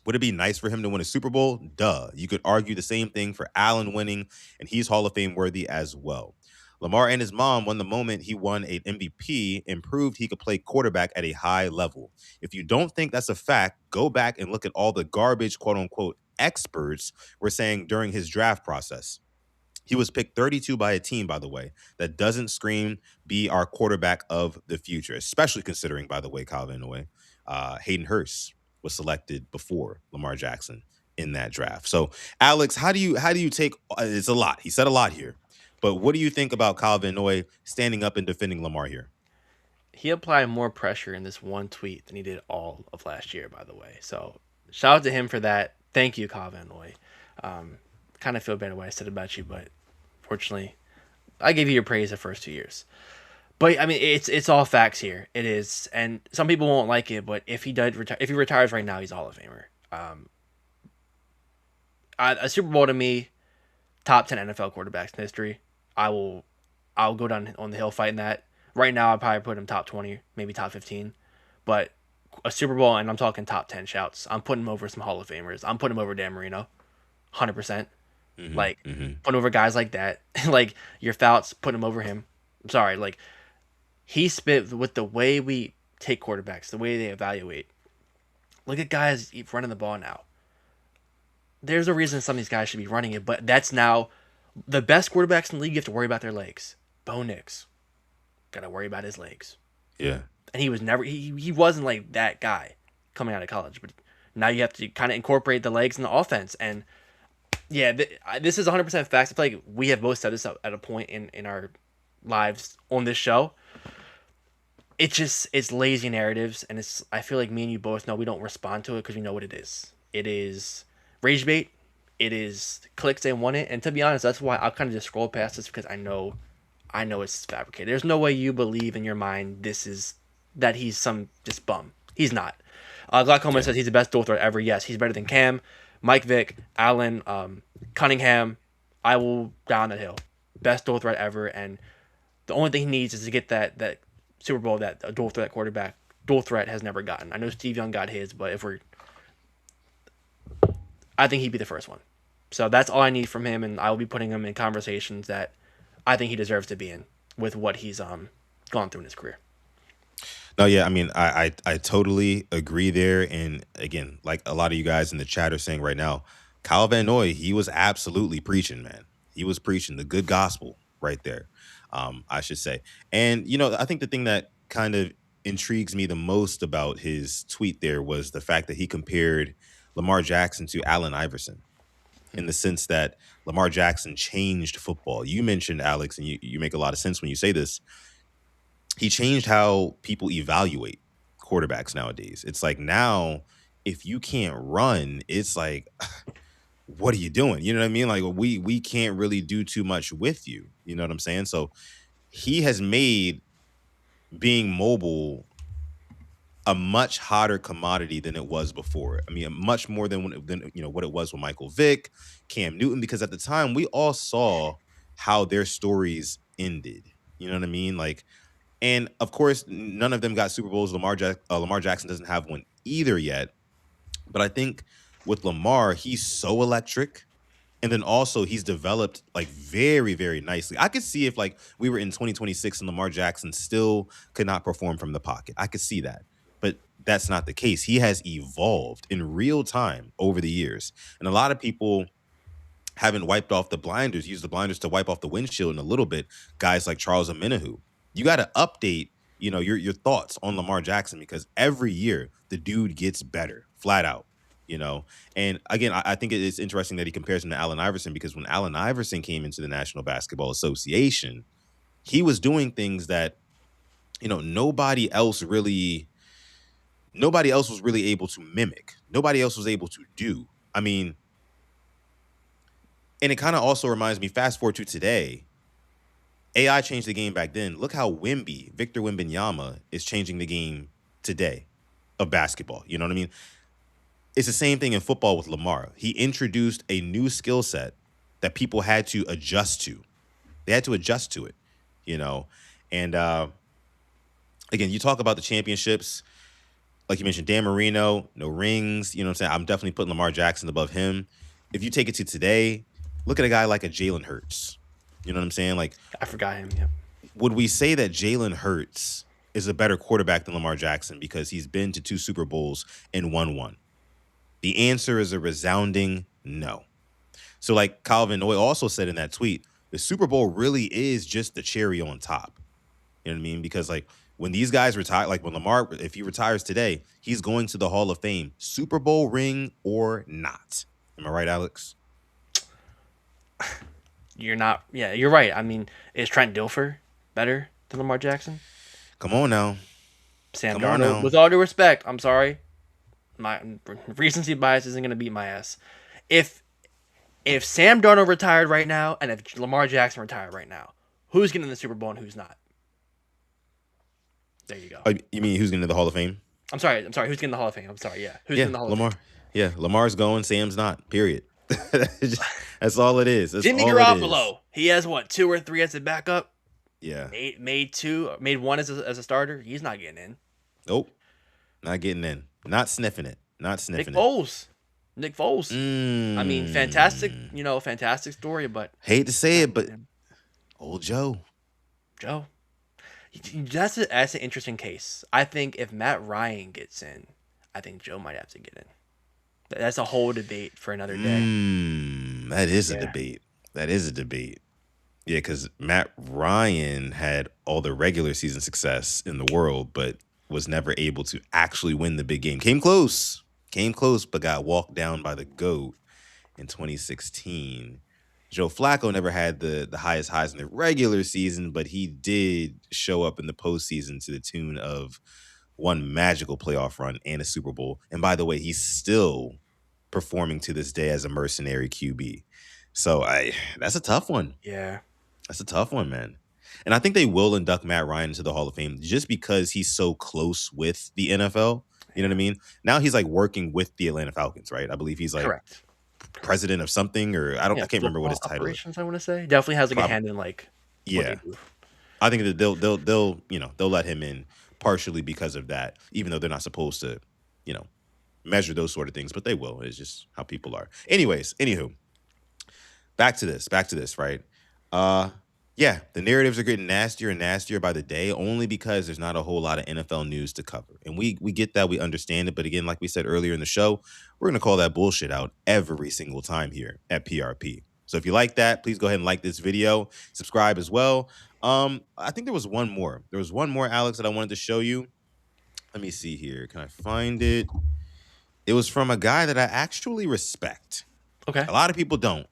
Would it be nice for him to win a Super Bowl? Duh. You could argue the same thing for Allen winning, and he's Hall of Fame worthy as well. Lamar and his mom won the moment he won an MVP and proved he could play quarterback at a high level. If you don't think that's a fact, go back and look at all the garbage, quote unquote, experts were saying during his draft process. He was picked 32 by a team, by the way, that doesn't scream be our quarterback of the future, especially considering, by the way, Calvin Noy, Hayden Hurst was selected before Lamar Jackson in that draft. So, Alex, how do you take? It's a lot. He said a lot here, but what do you think about Calvin Noy standing up and defending Lamar here? He applied more pressure in this one tweet than he did all of last year, by the way. So, shout out to him for that. Thank you, Calvin Noy. Kind of feel better what I said about you, but fortunately, I gave you your praise the first 2 years. But I mean, it's all facts here. It is, and some people won't like it. But if he retires right now, he's a Hall of Famer. A Super Bowl to me, top 10 NFL quarterbacks in history. I'll go down on the hill fighting that. Right now, I'd probably put him top 20, maybe top 15. But a Super Bowl, and I'm talking top 10 shouts. I'm putting him over some Hall of Famers. I'm putting him over Dan Marino, 100%. Putting over guys like that, like your Fouts, putting him over him. I'm sorry, like. He spit with the way we take quarterbacks, the way they evaluate. Look at guys running the ball now. There's a reason some of these guys should be running it, but that's now the best quarterbacks in the league. You have to worry about their legs. Bo Nix, got to worry about his legs. Yeah. And he was never, he wasn't like that guy coming out of college, but now you have to kind of incorporate the legs in the offense. And yeah, this is 100% facts. I feel like we have both said this at a point in our lives on this show. It's lazy narratives, and I feel like me and you both know we don't respond to it because we know what it is. It is rage bait. It is clicks they want it, and to be honest, that's why I'll kind of just scroll past this because I know it's fabricated. There's no way you believe in your mind that he's some just bum. He's not. Glaucoma says he's the best dual threat ever. Yes, he's better than Cam, Mike Vick, Allen, Cunningham. I will down that hill. Best dual threat ever, and the only thing he needs is to get that Super Bowl that a dual threat quarterback, dual threat has never gotten. I know Steve Young got his, but I think he'd be the first one. So that's all I need from him, and I will be putting him in conversations that I think he deserves to be in with what he's gone through in his career. No, yeah, I mean, I totally agree there. And again, like a lot of you guys in the chat are saying right now, Kyle Van Noy, he was absolutely preaching, man. He was preaching the good gospel right there. I should say. And, I think the thing that kind of intrigues me the most about his tweet there was the fact that he compared Lamar Jackson to Allen Iverson in the sense that Lamar Jackson changed football. You mentioned, Alex, and you make a lot of sense when you say this. He changed how people evaluate quarterbacks nowadays. It's like now, if you can't run, it's like, what are you doing? You know what I mean? Like we can't really do too much with you. You know what I'm saying? So he has made being mobile a much hotter commodity than it was before. I mean, much more than what it was with Michael Vick, Cam Newton, because at the time we all saw how their stories ended. You know what I mean? Like, and of course, none of them got Super Bowls. Lamar Jackson doesn't have one either yet. But I think with Lamar, he's so electric. And then also he's developed like very, very nicely. I could see if like we were in 2026 and Lamar Jackson still could not perform from the pocket. I could see that. But that's not the case. He has evolved in real time over the years. And a lot of people haven't wiped off the blinders, used the blinders to wipe off the windshield in a little bit. Guys like Charles Omenihu, you got to update, your thoughts on Lamar Jackson, because every year the dude gets better, flat out. And again, I think it's interesting that he compares him to Allen Iverson, because when Allen Iverson came into the National Basketball Association, he was doing things that, nobody else was really able to mimic. Nobody else was able to do. I mean, and it kind of also reminds me, fast forward to today, AI changed the game back then. Look how Victor Wembanyama is changing the game today of basketball. You know what I mean? It's the same thing in football with Lamar. He introduced a new skill set that people had to adjust to. They had to adjust to it, And again, you talk about the championships. Like you mentioned, Dan Marino, no rings. You know what I'm saying? I'm definitely putting Lamar Jackson above him. If you take it to today, look at a guy like a Jalen Hurts. You know what I'm saying? Like, I forgot him. Yeah. Would we say that Jalen Hurts is a better quarterback than Lamar Jackson because he's been to 2 Super Bowls and won 1? The answer is a resounding no. So like Calvin Noy also said in that tweet, the Super Bowl really is just the cherry on top. You know what I mean? Because like when these guys retire, like when Lamar, if he retires today, he's going to the Hall of Fame, Super Bowl ring or not. Am I right, Alex? You're not. Yeah, you're right. I mean, is Trent Dilfer better than Lamar Jackson? Come on now. Sam Darnold, with all due respect, I'm sorry. My recency bias isn't going to beat my ass. If Sam Darnold retired right now and if Lamar Jackson retired right now, who's getting the Super Bowl and who's not? There you go. You mean who's getting to the Hall of Fame? I'm sorry. Who's getting the Hall of Fame? I'm sorry. Yeah. Who's getting the Hall Lamar. of Fame? Yeah, Lamar's going. Sam's not. Period. That's all it is. That's Jimmy all Garoppolo. He has what, 2 or 3 as a backup? Yeah. Made 1 as a starter. He's not getting in. Nope. Not getting in. Not sniffing it. Nick Foles. I mean, fantastic story, but hate to say it, but old Joe. That's an interesting case. I think if Matt Ryan gets in, I think Joe might have to get in. That's a whole debate for another day. That is a debate. That is a debate. Yeah, because Matt Ryan had all the regular season success in the world, but was never able to actually win the big game. Came close, but got walked down by the GOAT in 2016. Joe Flacco never had the highest highs in the regular season, but he did show up in the postseason to the tune of 1 magical playoff run and a Super Bowl. And by the way, he's still performing to this day as a mercenary QB. So that's a tough one. Yeah. That's a tough one, man. And I think they will induct Matt Ryan into the Hall of Fame just because he's so close with the NFL. You know what I mean? Now he's like working with the Atlanta Falcons, right? I believe he's like correct president of something, or I can't remember what his title is. I want to say definitely has like a hand in like. Yeah, I think that they'll let him in partially because of that, even though they're not supposed to, measure those sort of things, but they will. It's just how people are. Anywho, back to this, right? Yeah, the narratives are getting nastier and nastier by the day, only because there's not a whole lot of NFL news to cover. And we get that, we understand it. But again, like we said earlier in the show, we're going to call that bullshit out every single time here at PRP. So if you like that, please go ahead and like this video, subscribe as well. I think there was one more. There was one more, Alex, that I wanted to show you. Let me see here. Can I find it? It was from a guy that I actually respect. Okay. A lot of people don't.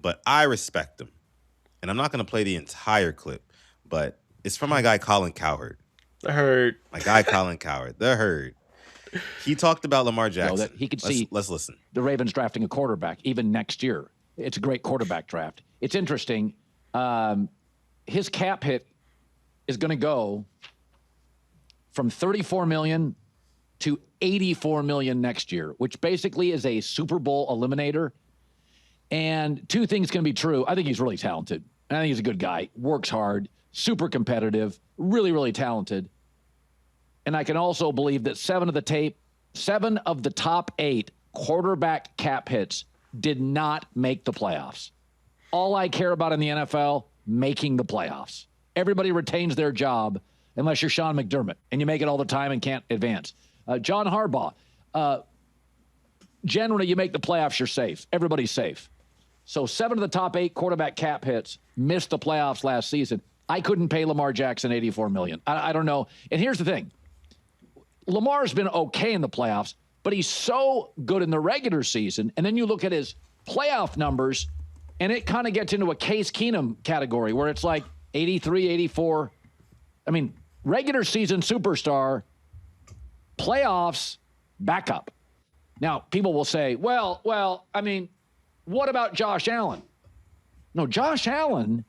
But I respect him. And I'm not going to play the entire clip, but it's from my guy, Colin Cowherd. The Herd. My guy, Colin Cowherd. The Herd. He talked about Lamar Jackson. That he could see let's listen. The Ravens drafting a quarterback even next year. It's a great quarterback draft. It's interesting. His cap hit is going to go from $34 million to $84 million next year, which basically is a Super Bowl eliminator. And 2 things can be true. I think he's really talented. I think he's a good guy, works hard, super competitive, really, really talented. And I can also believe that 7 of the top 8 quarterback cap hits did not make the playoffs. All I care about in the NFL, making the playoffs. Everybody retains their job unless you're Sean McDermott and you make it all the time and can't advance. John Harbaugh, generally you make the playoffs, you're safe. Everybody's safe. So 7 of the top 8 quarterback cap hits missed the playoffs last season. I couldn't pay Lamar Jackson $84 million. I don't know. And here's the thing. Lamar's been okay in the playoffs, but he's so good in the regular season. And then you look at his playoff numbers, and it kind of gets into a Case Keenum category where it's like 83, 84. I mean, regular season superstar, playoffs, backup. Now, people will say, well, I mean, what about Josh Allen? No, Josh Allen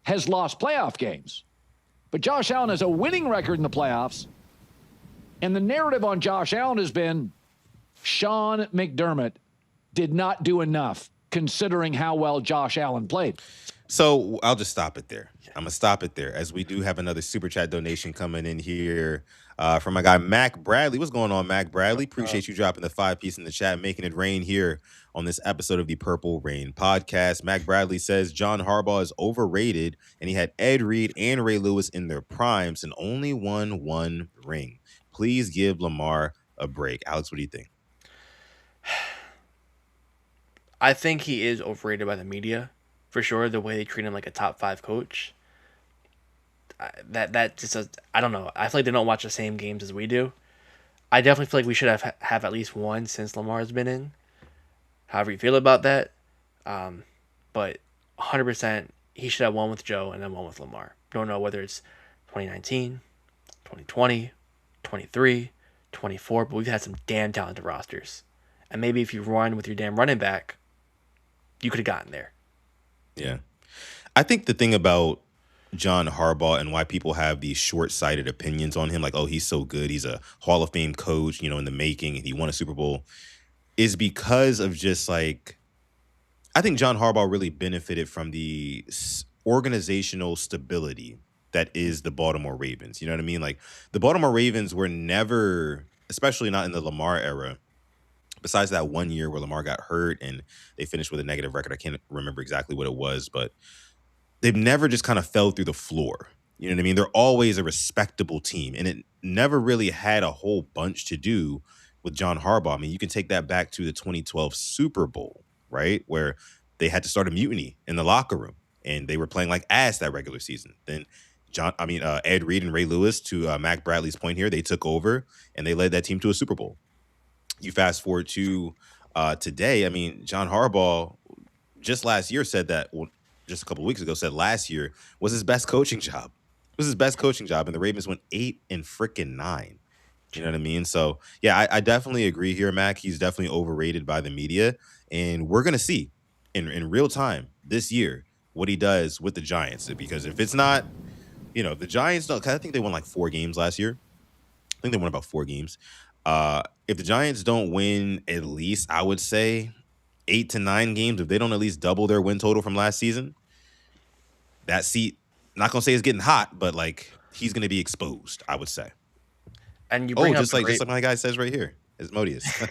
has lost playoff games. But Josh Allen has a winning record in the playoffs. And the narrative on Josh Allen has been Sean McDermott did not do enough considering how well Josh Allen played. So I'll just stop it there. I'm going to stop it there as we do have another Super Chat donation coming in here from my guy, Mac Bradley. What's going on, Mac Bradley? Appreciate you dropping the 5-piece in the chat, making it rain here on this episode of the Purple Rain podcast. Mac Bradley says John Harbaugh is overrated, and he had Ed Reed and Ray Lewis in their primes and only won one ring. Please give Lamar a break. Alex, what do you think? I think he is overrated by the media, for sure. The way they treat him like a top 5 coach, that just I don't know. I feel like they don't watch the same games as we do. I definitely feel like we should have at least one since Lamar's been in. However you feel about that, but 100% he should have one with Joe and then one with Lamar. Don't know whether it's 2019, 2020, 23, 24, but we've had some damn talented rosters. And maybe if you run with your damn running back, you could have gotten there. Yeah. I think the thing about John Harbaugh and why people have these short-sighted opinions on him, like, oh, he's so good, he's a Hall of Fame coach, in the making, and he won a Super Bowl, is because of just like, I think John Harbaugh really benefited from the organizational stability that is the Baltimore Ravens. You know what I mean? Like, the Baltimore Ravens were never, especially not in the Lamar era, besides that 1 year where Lamar got hurt and they finished with a negative record. I can't remember exactly what it was, but they've never just kind of fell through the floor. You know what I mean? They're always a respectable team, and it never really had a whole bunch to do with John Harbaugh. I mean, you can take that back to the 2012 Super Bowl, right? Where they had to start a mutiny in the locker room, and they were playing like ass that regular season. Then Ed Reed and Ray Lewis, to Mac Bradley's point here, they took over, and they led that team to a Super Bowl. You fast forward to today, I mean, John Harbaugh just last year said that, just a couple of weeks ago, said last year was his best coaching job. It was his best coaching job, and the Ravens went 8-9. You know what I mean? So, yeah, I definitely agree here, Mac. He's definitely overrated by the media, and we're going to see in real time this year what he does with the Giants. Because if it's not, the Giants don't, I think they won like 4 games last year. I think they won about 4 games. If the Giants don't win at least, I would say 8 to 9 games, if they don't at least double their win total from last season, that seat, not going to say it's getting hot, but like he's going to be exposed, I would say. And you bring up just like my guy says right here, Asmodeus.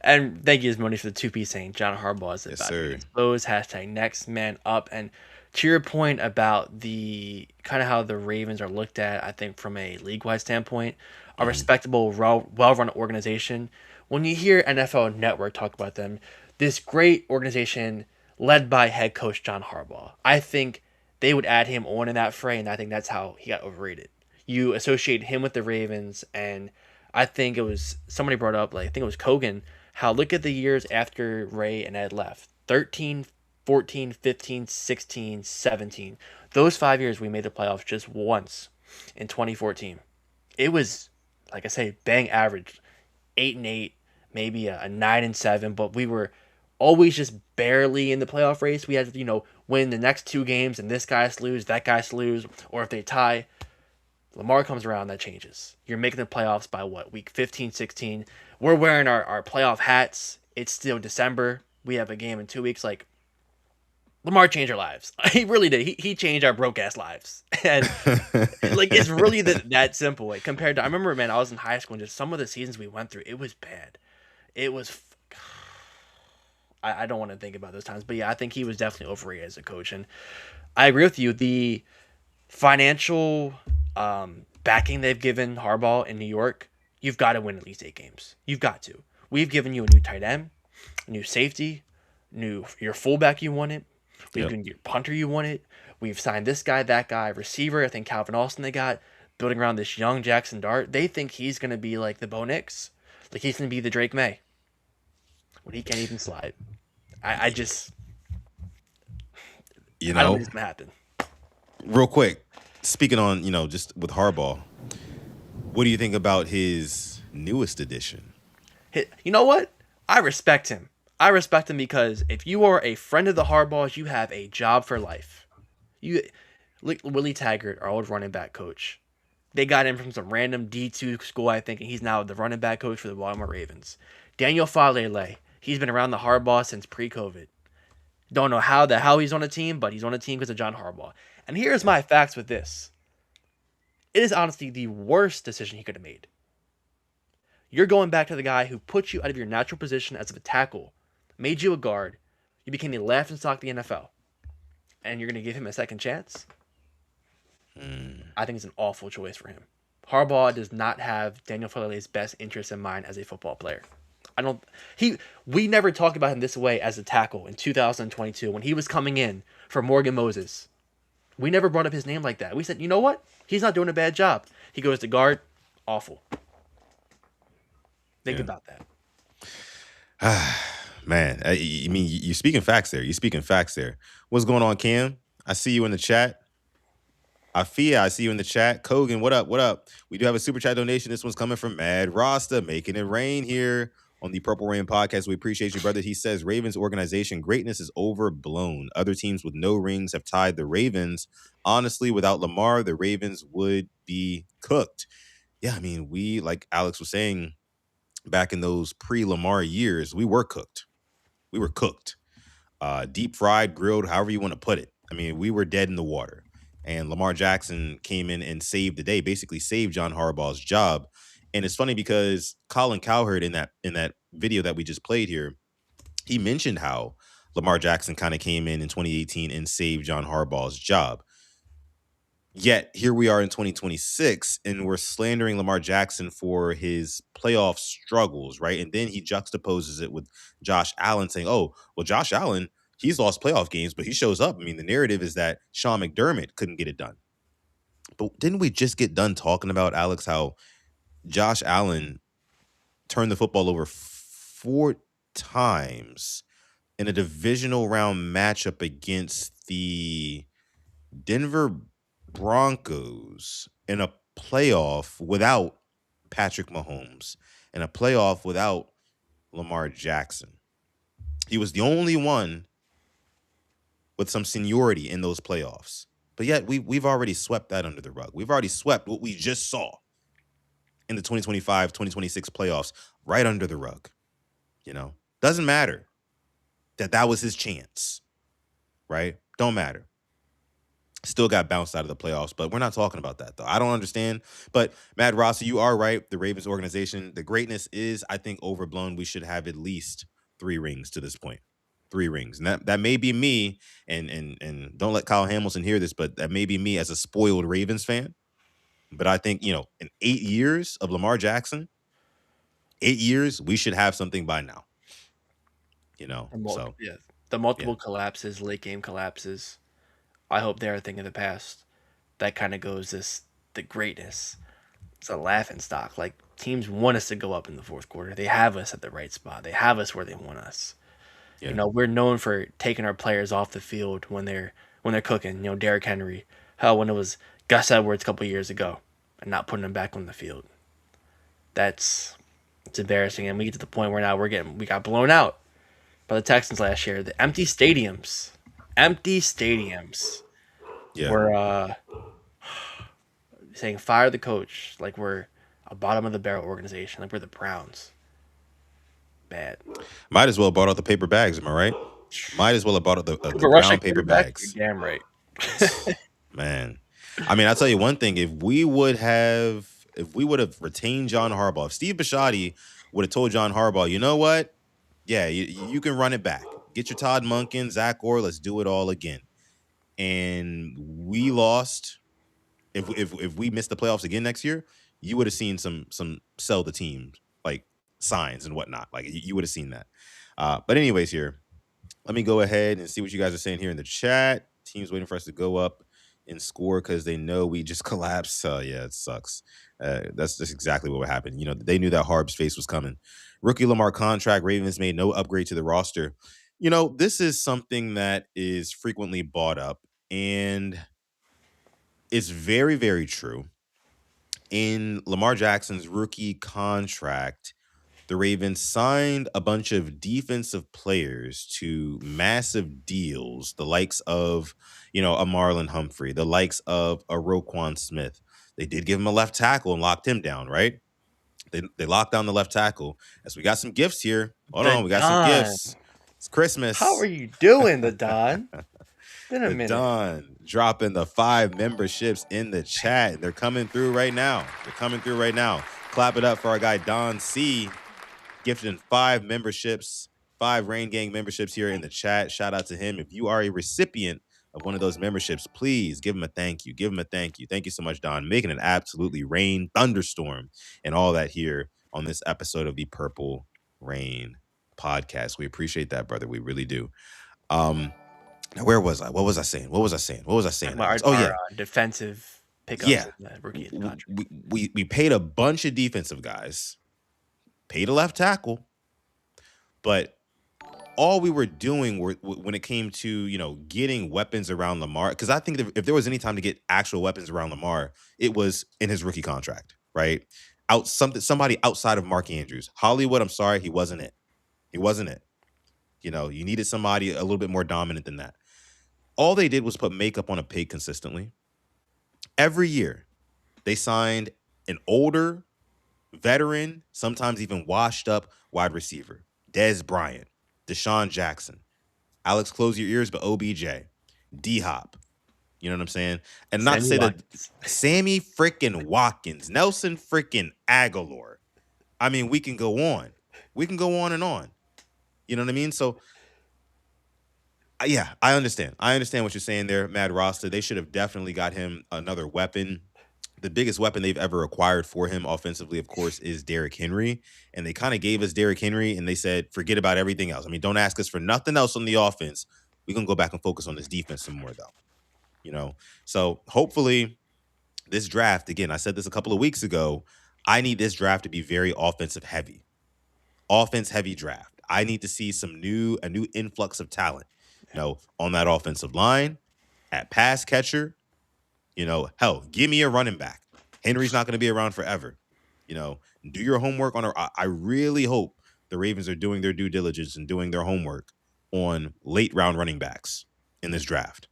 And thank you, Asmodeus, for the 2-piece saying John Harbaugh is about to be exposed. # next man up. And to your point about the kind of how the Ravens are looked at, I think from a league-wide standpoint, a respectable, well-run organization. When you hear NFL Network talk about them, this great organization led by head coach John Harbaugh, I think they would add him on in that fray, and I think that's how he got overrated. You associate him with the Ravens, and I think it was somebody brought up, like I think it was Kogan, how look at the years after Ray and Ed left. 13, 14, 15, 16, 17. Those 5 years we made the playoffs just once in 2014. It was, like I say, bang average. 8-8, maybe a 9-7, but we were always just barely in the playoff race. We had to, win the next 2 games and this guy lose, that guy lose, or if they tie, Lamar comes around, that changes. You're making the playoffs by week 15, 16. We're wearing our playoff hats. It's still December. We have a game in 2 weeks. Like, Lamar changed our lives. He really did. He changed our broke-ass lives. And, like, it's really that simple. Like, compared to, I remember, man, I was in high school, and just some of the seasons we went through, it was bad. It was, I don't want to think about those times. But, yeah, I think he was definitely overrated as a coach. And I agree with you. The financial backing they've given Harbaugh in New York, you've got to win at least 8 games. You've got to. We've given you a new tight end, a new safety, your fullback you wanted. We've given you punter you wanted. We've signed this guy, that guy, receiver. I think Calvin Austin they got building around this young Jackson Dart. They think he's going to be like the Bo Nix, like he's going to be the Drake May when he can't even slide. I just, You I don't know, think it's going to happen. real quick, speaking on, just with Harbaugh, what do you think about his newest addition? You know what? I respect him. I respect him because if you are a friend of the Harbaughs, you have a job for life. Willie Taggart, our old running back coach, they got him from some random D2 school, I think, and he's now the running back coach for the Baltimore Ravens. Daniel Falele, he's been around the Harbaugh since pre-COVID. Don't know how the hell he's on a team, but he's on a team because of John Harbaugh. And here's my facts with this. It is honestly the worst decision he could have made. You're going back to the guy who put you out of your natural position as a tackle, made you a guard, you became the laughingstock of the NFL, and you're going to give him a second chance? I think it's an awful choice for him. Harbaugh does not have Daniel Falele's best interest in mind as a football player. We never talked about him this way as a tackle in 2022 when he was coming in for Morgan Moses. We never brought up his name like that. We said, you know what? He's not doing a bad job. He goes to guard, awful. Think about that. Man, I mean, you're speaking facts there. What's going on, Cam? I see you in the chat. Afia, I see you in the chat. Kogan, what up? We do have a super chat donation. This one's coming from Mad Rasta, making it rain here on the Purple Rain podcast. We appreciate you, brother. He says, Ravens organization greatness is overblown. Other teams with no rings have tied the Ravens. Honestly, without Lamar, the Ravens would be cooked. Yeah, I mean, we, like Alex was saying, back in those pre-Lamar years, we were cooked. Deep fried, grilled, however you want to put it. I mean, we were dead in the water. And Lamar Jackson came in and saved the day, basically saved John Harbaugh's job. And it's funny because Colin Cowherd in that video that we just played here, he mentioned how Lamar Jackson kind of came in 2018 and saved John Harbaugh's job. Yet here we are in 2026 and we're slandering Lamar Jackson for his playoff struggles, right? And then he juxtaposes it with Josh Allen saying, oh, well, Josh Allen, he's lost playoff games, but he shows up. I mean, the narrative is that Sean McDermott couldn't get it done. But didn't we just get done talking about, Alex, how Josh Allen turned the football over 4 times in a divisional round matchup against the Denver Broncos in a playoff without Patrick Mahomes, in a playoff without Lamar Jackson? He was the only one with some seniority in those playoffs. But yet we've already swept that under the rug. We've already swept what we just saw in the 2025-2026 playoffs right under the rug. Doesn't matter that was his chance, right? Don't matter. Still got bounced out of the playoffs, but we're not talking about that, though. I don't understand. But, Mad Rossi, you are right. The Ravens organization, the greatness is, I think, overblown. We should have at least 3 rings to this point. 3 rings. And that may be me, and don't let Kyle Hamilton hear this, but that may be me as a spoiled Ravens fan. But I think, in 8 years of Lamar Jackson, 8 years, we should have something by now. The multiple collapses, late game collapses. I hope they're a thing of the past. That kind of goes the greatness. It's a laughing stock. Like, teams want us to go up in the fourth quarter. They have us at the right spot. They have us where they want us. Yeah. We're known for taking our players off the field when they're cooking. Derrick Henry. Hell, when it was Gus Edwards a couple years ago, and not putting them back on the field. It's embarrassing, and we get to the point where now we got blown out by the Texans last year. The empty stadiums. Yeah. We're saying fire the coach like we're a bottom of the barrel organization, like we're the Browns. Bad. Might as well have bought out the paper bags, am I right? Might as well have bought out the brown paper bags. You're damn right. Man. I mean, I'll tell you one thing. If we would have retained John Harbaugh, if Steve Bisciotti would have told John Harbaugh, you know what? Yeah, you can run it back. Get your Todd Monken, Zach Orr. Let's do it all again. And we lost. If we missed the playoffs again next year, you would have seen some sell the team like signs and whatnot. Like you would have seen that. But anyways, here Let me go ahead and see what you guys are saying here in the chat. Teams waiting for us to go up and score because they know we just collapsed. Yeah, it sucks. That's just exactly what would happen. You know, they knew that Harb's face was coming. Rookie Lamar contract. Ravens made no upgrade to the roster. You know, this is something that is frequently brought up, and it's very, very true. In Lamar Jackson's rookie contract, the Ravens signed a bunch of defensive players to massive deals, the likes of, a Marlon Humphrey, the likes of a Roquan Smith. They did give him a left tackle and locked him down, right? They locked down the left tackle. As we got some gifts here. Hold on, we got some gifts. It's Christmas. How are you doing, the Don? Been a The minute. Don dropping the 5 memberships in the chat. They're coming through right now. Clap it up for our guy Don C. Gifted 5 memberships, 5 Rain Gang memberships here in the chat. Shout out to him. If you are a recipient of one of those memberships, please give him a thank you. Thank you so much, Don. Making an absolutely rain thunderstorm and all that here on this episode of the Purple Rain podcast. We appreciate that, brother. We really do. Now, where was I? What was I saying? Our defensive pickups Yeah. in the rookie contract. We paid a bunch of defensive guys, paid a left tackle, but all we were doing when it came to, getting weapons around Lamar, because I think if there was any time to get actual weapons around Lamar, it was in his rookie contract, right? Somebody outside of Mark Andrews. Hollywood, I'm sorry, he wasn't it. You needed somebody a little bit more dominant than that. All they did was put makeup on a pig consistently. Every year, they signed an older, veteran, sometimes even washed up wide receiver. Dez Bryant, Deshaun Jackson, Alex, close your ears, but OBJ, D-Hop. You know what I'm saying? And not to say that Sammy freaking Watkins, Nelson freaking Aguilar. I mean, we can go on. We can go on and on. You know what I mean? So, yeah, I understand. I understand what you're saying there, Mad Rasta. They should have definitely got him another weapon. The biggest weapon they've ever acquired for him offensively, of course, is Derrick Henry. And they kind of gave us Derrick Henry and they said, forget about everything else. I mean, don't ask us for nothing else on the offense. We're going to go back and focus on this defense some more, though. So hopefully this draft, again, I said this a couple of weeks ago, I need this draft to be very offensive heavy. Offense heavy draft. I need to see a new influx of talent, on that offensive line, at pass catcher. Hell, give me a running back. Henry's not going to be around forever. Do your homework on I really hope the Ravens are doing their due diligence and doing their homework on late round running backs in this draft,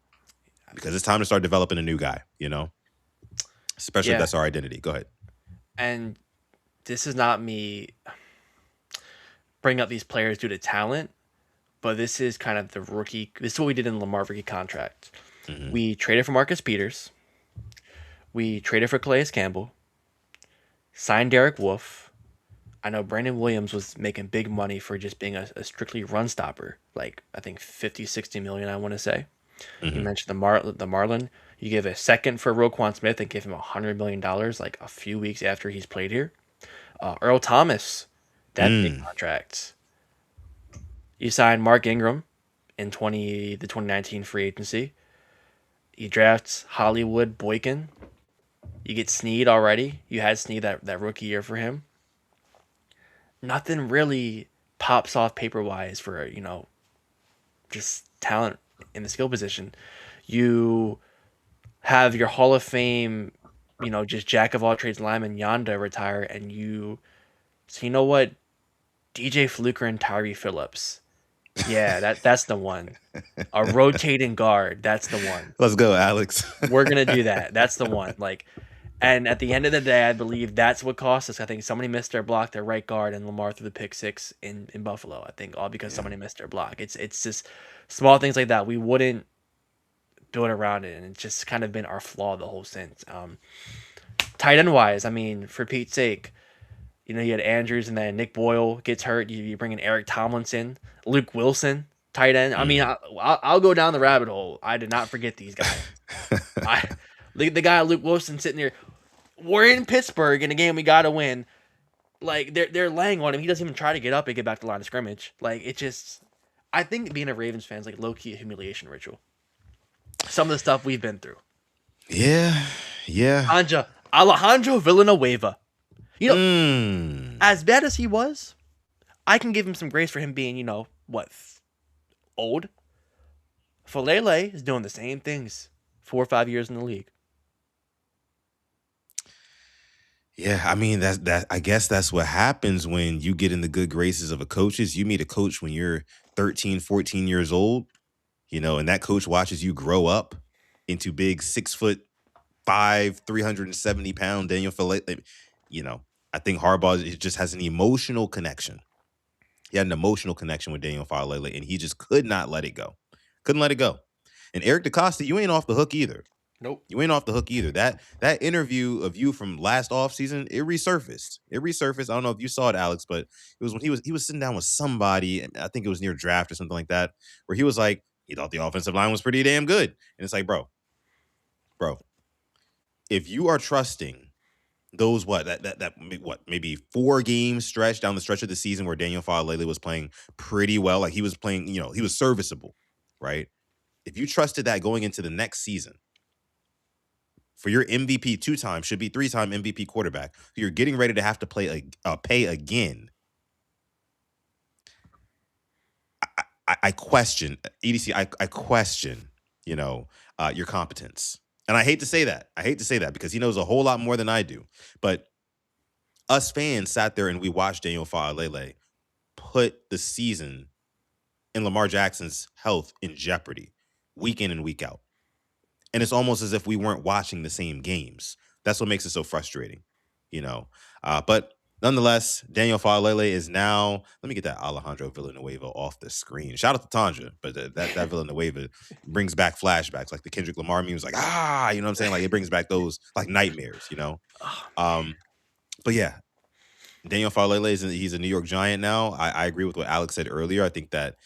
because it's time to start developing a new guy, especially if that's our identity. Go ahead. And this is not me bringing up these players due to talent, but this is kind of the rookie. This is what we did in Lamar rookie contract. Mm-hmm. We traded for Marcus Peters. We traded for Calais Campbell, signed Derek Wolfe. I know Brandon Williams was making big money for just being a strictly run stopper, like I think 50, 60 million, I want to say. Mm-hmm. You mentioned the Marlin. You give a second for Roquan Smith and give him $100 million like a few weeks after he's played here. Earl Thomas, that big contract. You signed Mark Ingram in the 2019 free agency. You draft Hollywood Boykin. You get Snead already. You had Snead that rookie year for him. Nothing really pops off paper-wise for, just talent in the skill position. You have your Hall of Fame, just jack of all trades lineman Yonda retire, and so you know what? DJ Fluker and Tyree Phillips. Yeah, that's the one. A rotating guard, that's the one. Let's go, Alex. We're gonna do that. That's the one. And at the end of the day, I believe that's what cost us. I think somebody missed their block, their right guard, and Lamar threw the pick six in Buffalo. I think all because somebody missed their block. It's just small things like that. We wouldn't build around it, and it's just kind of been our flaw the whole since. Tight end wise, I mean, for Pete's sake, you had Andrews, and then Nick Boyle gets hurt. You bring in Eric Tomlinson, Luke Wilson, tight end. I mean, I'll go down the rabbit hole. I did not forget these guys. The guy Luke Wilson sitting there. We're in Pittsburgh in a game we got to win. Like, they're laying on him. He doesn't even try to get up and get back to the line of scrimmage. Like, it just... I think being a Ravens fan is like low key a humiliation ritual. Some of the stuff we've been through. Yeah. Alejandro Villanueva. You know, Mm. as bad as he was, I can give him some grace for him being, old. Falele is doing the same things 4 or 5 years in the league. Yeah, I mean that I guess that's what happens when you get in the good graces of a coaches. You meet a coach when you're 13, 14 years old, and that coach watches you grow up into big 6'5", 370-pound Daniel Falele. I think Harbaugh just has an emotional connection. He had an emotional connection with Daniel Falele, and he just could not let it go. Couldn't let it go. And Eric DeCosta, you ain't off the hook either. Nope. You ain't off the hook either. That interview of you from last offseason, it resurfaced. I don't know if you saw it, Alex, but it was when he was sitting down with somebody, and I think it was near draft or something like that, where he was like, he thought the offensive line was pretty damn good. And it's like, bro, if you are trusting those maybe 4 games stretch down the stretch of the season where Daniel Falele was playing pretty well, like he was playing, he was serviceable, right? If you trusted that going into the next season, for your MVP 2-time, should be 3-time MVP quarterback, who you're getting ready to have to pay again. I question EDC. I question, your competence, and I hate to say that. Because he knows a whole lot more than I do. But us fans sat there and we watched Daniel Falele put the season and Lamar Jackson's health in jeopardy week in and week out. And it's almost as if we weren't watching the same games. That's what makes it so frustrating, But nonetheless, Daniel Falele is now. Let me get that Alejandro Villanueva off the screen. Shout out to Tanja, but that Villanueva brings back flashbacks, like the Kendrick Lamar memes, like you know what I'm saying? Like it brings back those like nightmares, But yeah, Daniel Falele he's a New York Giant now. I agree with what Alex said earlier. I think that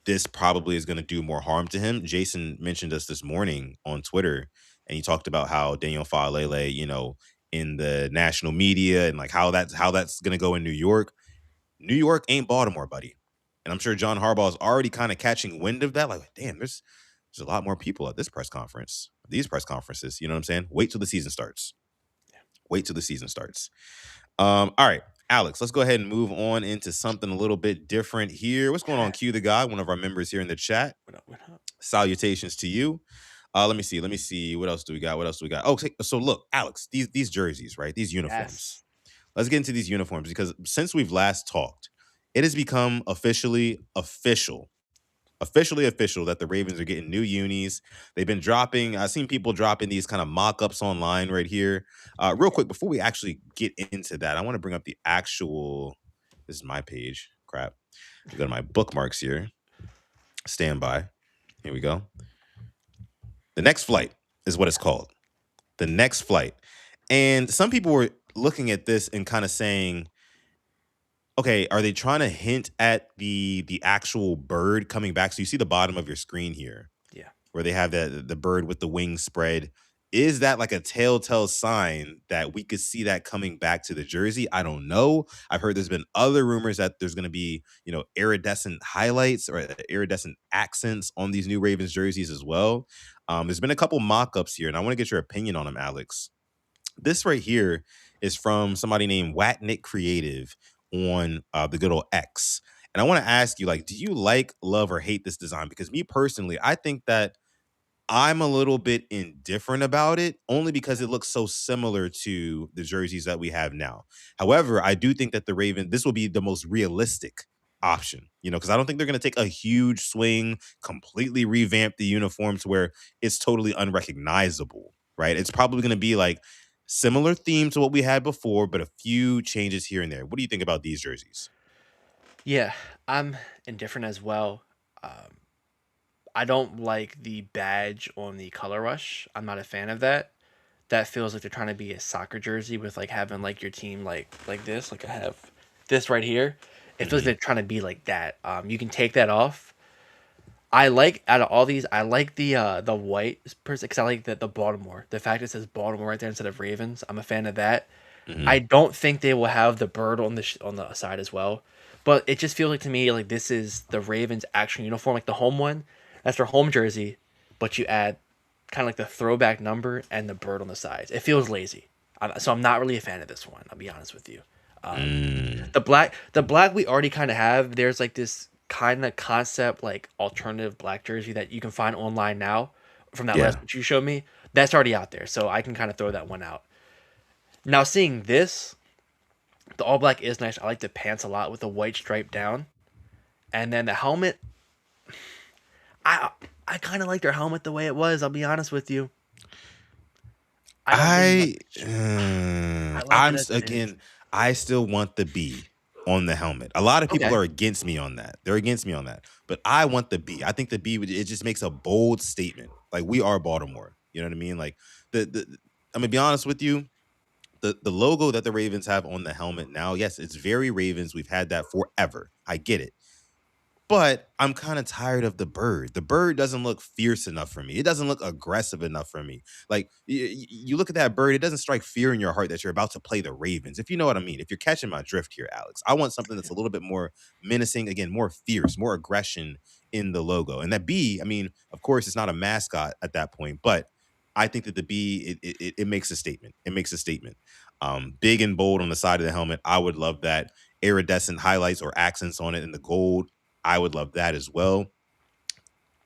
this probably is going to do more harm to him. Jason mentioned us this morning on Twitter, and he talked about how Daniel Falele, in the national media and like how that's going to go in New York. New York ain't Baltimore, buddy. And I'm sure John Harbaugh is already kind of catching wind of that. Like, damn, there's a lot more people at this press conference, these press conferences. You know what I'm saying? Wait till the season starts. All right, Alex, let's go ahead and move on into something a little bit different here. What's going on, Q the God, one of our members here in the chat? What up? Salutations to you. Let me see. What else do we got? Okay, so look, Alex, these jerseys, right? These uniforms. Yes. Let's get into these uniforms because since we've last talked, it has become officially official that the Ravens are getting new unis. They've been dropping. I've seen people dropping these kind of mock-ups online right here. Real quick, before we actually get into that, I want to bring up the actual. This is my page. Crap. Go to my bookmarks here. Stand by. Here we go. The Next Flight is what it's called. The Next Flight. And some people were looking at this and kind of saying, okay, are they trying to hint at the actual bird coming back? So you see the bottom of your screen here. Yeah. Where they have the bird with the wings spread. Is that like a telltale sign that we could see that coming back to the jersey? I don't know. I've heard there's been other rumors that there's going to be, iridescent highlights or iridescent accents on these new Ravens jerseys as well. There's been a couple mock-ups here, and I want to get your opinion on them, Alex. This right here is from somebody named Watnick Creative on the good old X. And I want to ask you, do you like, love, or hate this design? Because me personally, I think that I'm a little bit indifferent about it, only because it looks so similar to the jerseys that we have now. However, I do think that the Ravens, this will be the most realistic option, because I don't think they're going to take a huge swing, completely revamp the uniform to where it's totally unrecognizable, right? It's probably going to be like similar theme to what we had before, but a few changes here and there. What do you think about these jerseys? Yeah, I'm indifferent as well. I don't like the badge on the color rush. I'm not a fan of that. That feels like they're trying to be a soccer jersey with having your team like this. Like I have this right here. It feels like they're trying to be like that. You can take that off. I like out of all these, I like the white person because I like the Baltimore. The fact it says Baltimore right there instead of Ravens. I'm a fan of that. I don't think they will have the bird on the side as well. But it just feels like to me like this is the Ravens' actual uniform, like the home one. That's their home jersey, but you add kind of like the throwback number and the bird on the sides. It feels lazy, so I'm not really a fan of this one. I'll be honest with you. The black we already kind of have. There's like this kind of concept like alternative black jersey that you can find online now from that last which you showed me. That's already out there, so I can kind of throw that one out. Now seeing this, the all black is nice. I like the pants a lot with the white stripe down, and then the helmet. I kind of like their helmet the way it was. I'll be honest with you. I'm it again. I still want the B on the helmet. A lot of people are against me on that. They're against me on that, but I want the B. I think the B it just makes a bold statement. Like we are Baltimore. You know what I mean? Like I'm gonna be honest with you. The logo that the Ravens have on the helmet now, yes, it's very Ravens. We've had that forever. I get it. But I'm kind of tired of the bird. The bird doesn't look fierce enough for me. It doesn't look aggressive enough for me. Like you look at that bird, it doesn't strike fear in your heart that you're about to play the Ravens. If you know what I mean. If you're catching my drift here, Alex, I want something that's a little bit more menacing, again, more fierce, more aggression in the logo. And that B, I mean, of course, it's not a mascot at that point, but I think that the B, it makes a statement. It makes a statement. Big and bold on the side of the helmet. I would love that. Iridescent highlights or accents on it in the gold. I would love that as well.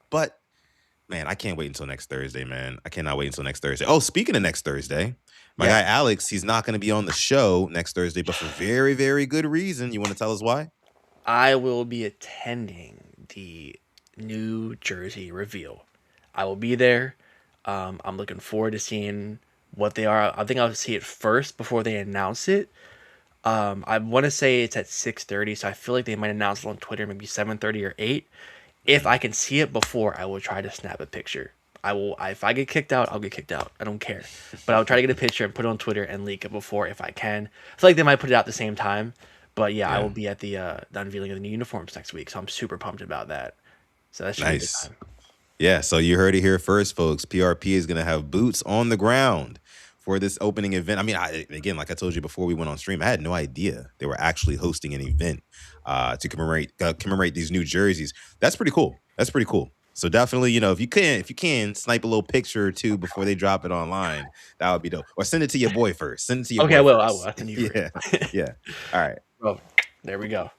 But, man, I can't wait until next Thursday, man. I cannot wait until next Thursday. Oh, speaking of next Thursday, my guy Alex, he's not going to be on the show next Thursday, but for very, very good reason. You want to tell us why? I will be attending the New Jersey reveal. I will be there. I'm looking forward to seeing what they are. I think I'll see it first before they announce it. I want to say it's at 6:30, so I feel like they might announce it on Twitter, maybe 7:30 or 8. If I can see it before, I will try to snap a picture. I will. If I get kicked out, I'll get kicked out. I don't care. But I'll try to get a picture and put it on Twitter and leak it before if I can. I feel like they might put it out at the same time. But yeah, I will be at the unveiling of the new uniforms next week, so I'm super pumped about that. So that's nice. Yeah, so you heard it here first, folks. PRP is going to have boots on the ground for this opening event. I mean, again, like I told you before we went on stream, I had no idea they were actually hosting an event to commemorate these new jerseys. That's pretty cool. That's pretty cool. So definitely, if you can snipe a little picture or two before they drop it online, that would be dope. Or send it to your boy first. Send it to your boy I will. first. I'll send you first. Yeah. All right. Well, there we go.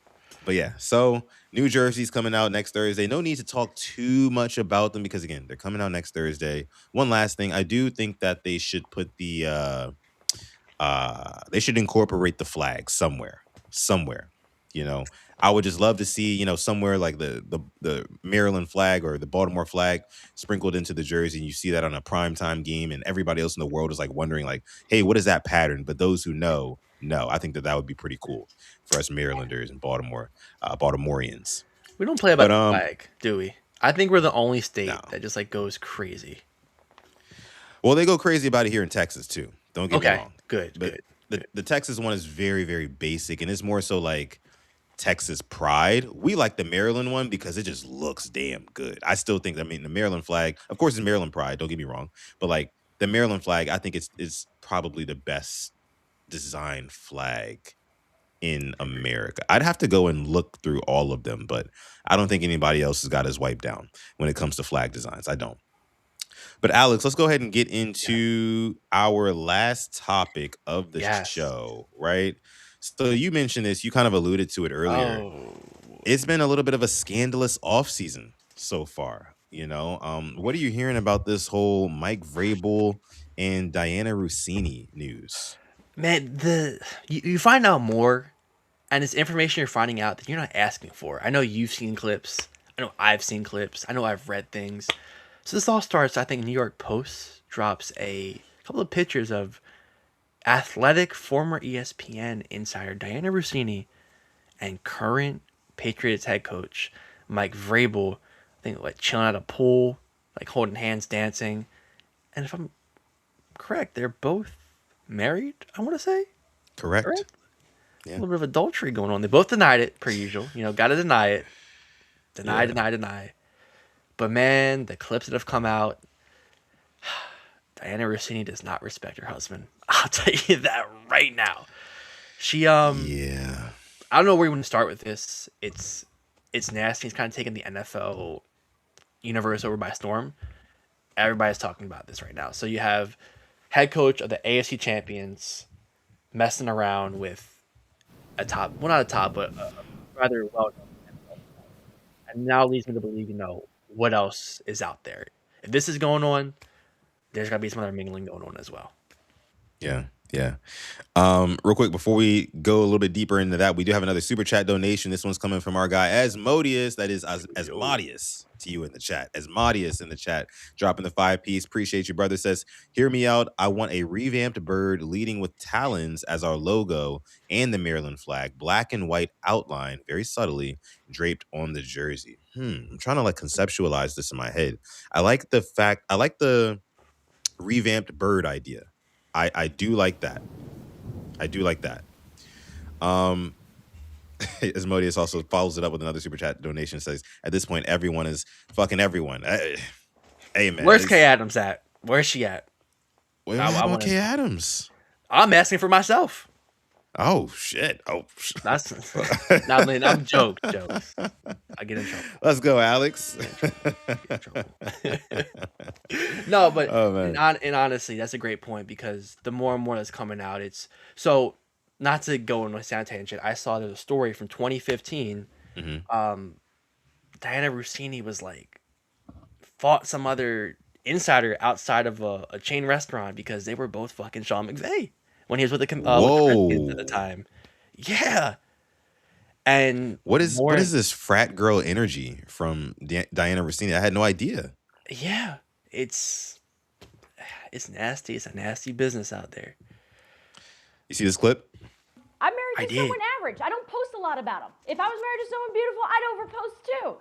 But yeah, so new jerseys coming out next Thursday. No need to talk too much about them because, again, they're coming out next Thursday. One last thing. I do think that they should put they should incorporate the flag somewhere. I would just love to see, somewhere like the Maryland flag or the Baltimore flag sprinkled into the jersey. And you see that on a primetime game and everybody else in the world is like wondering like, hey, what is that pattern? But those who know, I think that would be pretty cool for us Marylanders and Baltimoreans. We don't play about the flag, do we? I think we're the only state that just like goes crazy. Well, they go crazy about it here in Texas too. Don't get me wrong. Good. The Texas one is very, very basic, and it's more so like Texas pride. We like the Maryland one because it just looks damn good. I still think, the Maryland flag, of course, it's Maryland pride. Don't get me wrong, but like the Maryland flag, I think it's probably the best design flag in America. I'd have to go and look through all of them, but I don't think anybody else has got us wiped down when it comes to flag designs. I don't. But Alex, let's go ahead and get into our last topic of the show, right? So you mentioned this, you kind of alluded to it earlier. It's been a little bit of a scandalous offseason so far. What are you hearing about this whole Mike Vrabel and Diana Russini news? Man, you find out more, and it's information you're finding out that you're not asking for. I know you've seen clips. I know I've seen clips. I know I've read things. So this all starts, I think, New York Post drops a couple of pictures of athletic former ESPN insider Diana Russini and current Patriots head coach Mike Vrabel, I think, like chilling at a pool, like holding hands, dancing. And if I'm correct, they're both married, I want to say. Correct. Yeah. A little bit of adultery going on. They both denied it, per usual. Got to deny it. Deny. But man, the clips that have come out, Diana Russini does not respect her husband. I'll tell you that right now. She I don't know where you want to start with this. It's nasty. It's kind of taking the NFL universe over by storm. Everybody's talking about this right now. So you have head coach of the AFC champions messing around with a top, well, not a top, but a rather well known. And now leads me to believe, what else is out there. If this is going on, there's got to be some other mingling going on as well. Yeah. Real quick before we go a little bit deeper into that, we do have another super chat donation. This one's coming from our guy Asmodeus. That is Asmodeus to you in the chat. Asmodeus in the chat, dropping the 5-piece. Appreciate you, brother. Says, hear me out. I want a revamped bird leading with talons as our logo and the Maryland flag, black and white outline, very subtly draped on the jersey. I'm trying to conceptualize this in my head. I like the revamped bird idea. I do like that. Asmodeus also follows it up with another super chat donation. Says, at this point, everyone is fucking everyone. Hey, man. Where's Kay Adams at? Where's she at? What about Kay Adams? I'm asking for myself. Oh, shit. That's I'm jokes. I get in trouble. Let's go, Alex. No, but oh, man. And honestly, that's a great point because the more and more that's coming out, it's so not to go on a sound tangent. I saw there's a story from 2015. Diana Russini was fought some other insider outside of a chain restaurant because they were both fucking Sean McVay when he was with the Redskins at the time. Yeah. And what is this frat girl energy from Diana Russini? I had no idea. Yeah, it's nasty. It's a nasty business out there. You see this clip? I'm married to someone average. I don't post a lot about them. If I was married to someone beautiful, I'd overpost too.